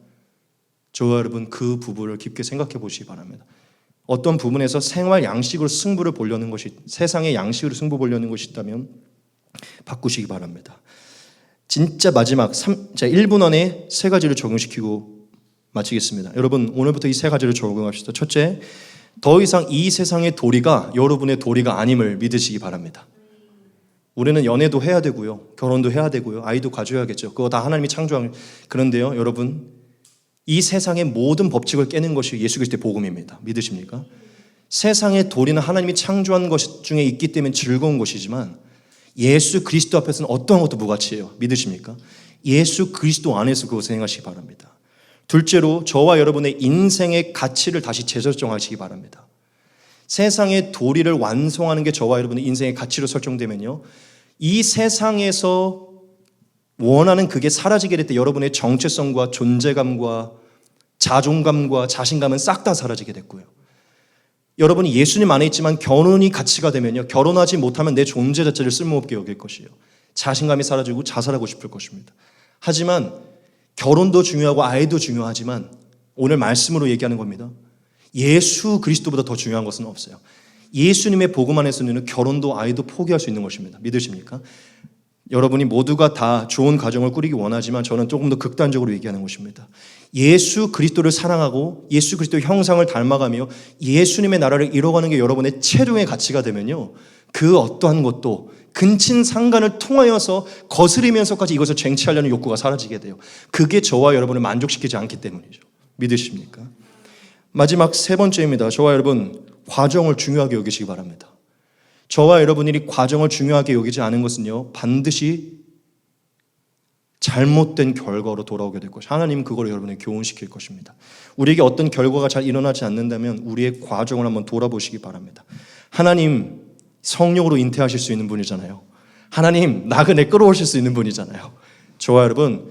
A: 저와 여러분 그 부분을 깊게 생각해 보시기 바랍니다. 어떤 부분에서 생활 양식으로 승부를 보려는 것이, 세상의 양식으로 승부 보려는 것이 있다면 바꾸시기 바랍니다. 진짜 마지막 1분 안에 세 가지를 적용시키고 마치겠습니다. 여러분, 오늘부터 이 세 가지를 적용합시다. 첫째, 더 이상 이 세상의 도리가 여러분의 도리가 아님을 믿으시기 바랍니다. 우리는 연애도 해야 되고요, 결혼도 해야 되고요, 아이도 가져야겠죠. 그거 다 하나님이 창조한. 그런데요, 여러분, 이 세상의 모든 법칙을 깨는 것이 예수 그리스도의 복음입니다. 믿으십니까? 세상의 도리는 하나님이 창조한 것 중에 있기 때문에 즐거운 것이지만 예수 그리스도 앞에서는 어떠한 것도 무가치예요. 믿으십니까? 예수 그리스도 안에서 그것을 행하시기 바랍니다. 둘째로, 저와 여러분의 인생의 가치를 다시 재설정하시기 바랍니다. 세상의 도리를 완성하는 게 저와 여러분의 인생의 가치로 설정되면요, 이 세상에서 원하는 그게 사라지게 될 때 여러분의 정체성과 존재감과 자존감과 자신감은 싹 다 사라지게 됐고요. 여러분이 예수님 안에 있지만 결혼이 가치가 되면요, 결혼하지 못하면 내 존재 자체를 쓸모없게 여길 것이에요. 자신감이 사라지고 자살하고 싶을 것입니다. 하지만 결혼도 중요하고 아이도 중요하지만 오늘 말씀으로 얘기하는 겁니다. 예수 그리스도보다 더 중요한 것은 없어요. 예수님의 복음 안에서는 결혼도 아이도 포기할 수 있는 것입니다. 믿으십니까? 여러분이 모두가 다 좋은 가정을 꾸리기 원하지만 저는 조금 더 극단적으로 얘기하는 것입니다. 예수 그리스도를 사랑하고 예수 그리스도의 형상을 닮아가며 예수님의 나라를 이뤄가는 게 여러분의 최종의 가치가 되면요, 그 어떠한 것도 근친상간을 통하여서 거스리면서까지 이것을 쟁취하려는 욕구가 사라지게 돼요. 그게 저와 여러분을 만족시키지 않기 때문이죠. 믿으십니까? 마지막 세 번째입니다. 저와 여러분, 과정을 중요하게 여기시기 바랍니다. 저와 여러분이 과정을 중요하게 여기지 않은 것은요, 반드시 잘못된 결과로 돌아오게 될 것이고 하나님은 그걸 여러분을 교훈시킬 것입니다. 우리에게 어떤 결과가 잘 일어나지 않는다면 우리의 과정을 한번 돌아보시기 바랍니다. 하나님 성령으로 잉태하실 수 있는 분이잖아요. 하나님 나그네 끌어오실 수 있는 분이잖아요. 저와 여러분,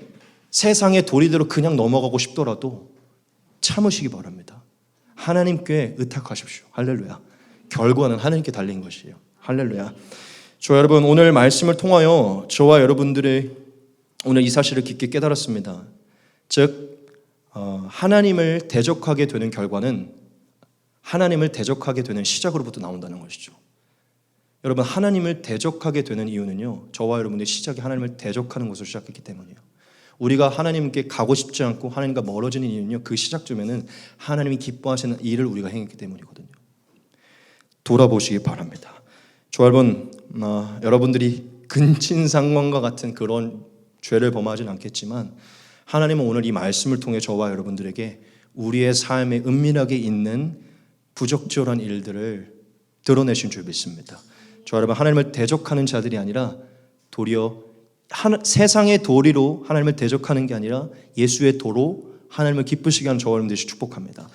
A: 세상의 도리대로 그냥 넘어가고 싶더라도 참으시기 바랍니다. 하나님께 의탁하십시오. 할렐루야. 결과는 하나님께 달린 것이에요. 할렐루야. 저와 여러분, 오늘 말씀을 통하여 저와 여러분들의 오늘 이 사실을 깊게 깨달았습니다. 즉 하나님을 대적하게 되는 결과는 하나님을 대적하게 되는 시작으로부터 나온다는 것이죠. 여러분, 하나님을 대적하게 되는 이유는요, 저와 여러분의 시작이 하나님을 대적하는 것으로 시작했기 때문이에요. 우리가 하나님께 가고 싶지 않고 하나님과 멀어지는 이유는요, 그 시작점에는 하나님이 기뻐하시는 일을 우리가 행했기 때문이거든요. 돌아보시기 바랍니다. 저 여러분, 여러분들이 근친상간과 같은 그런 죄를 범하진 않겠지만 하나님은 오늘 이 말씀을 통해 저와 여러분들에게 우리의 삶에 은밀하게 있는 부적절한 일들을 드러내신 줄 믿습니다. 저 여러분, 하나님을 대적하는 자들이 아니라 도리어 세상의 도리로 하나님을 대적하는 게 아니라 예수의 도로 하나님을 기쁘시게 하는 저와 여러분 되시 축복합니다.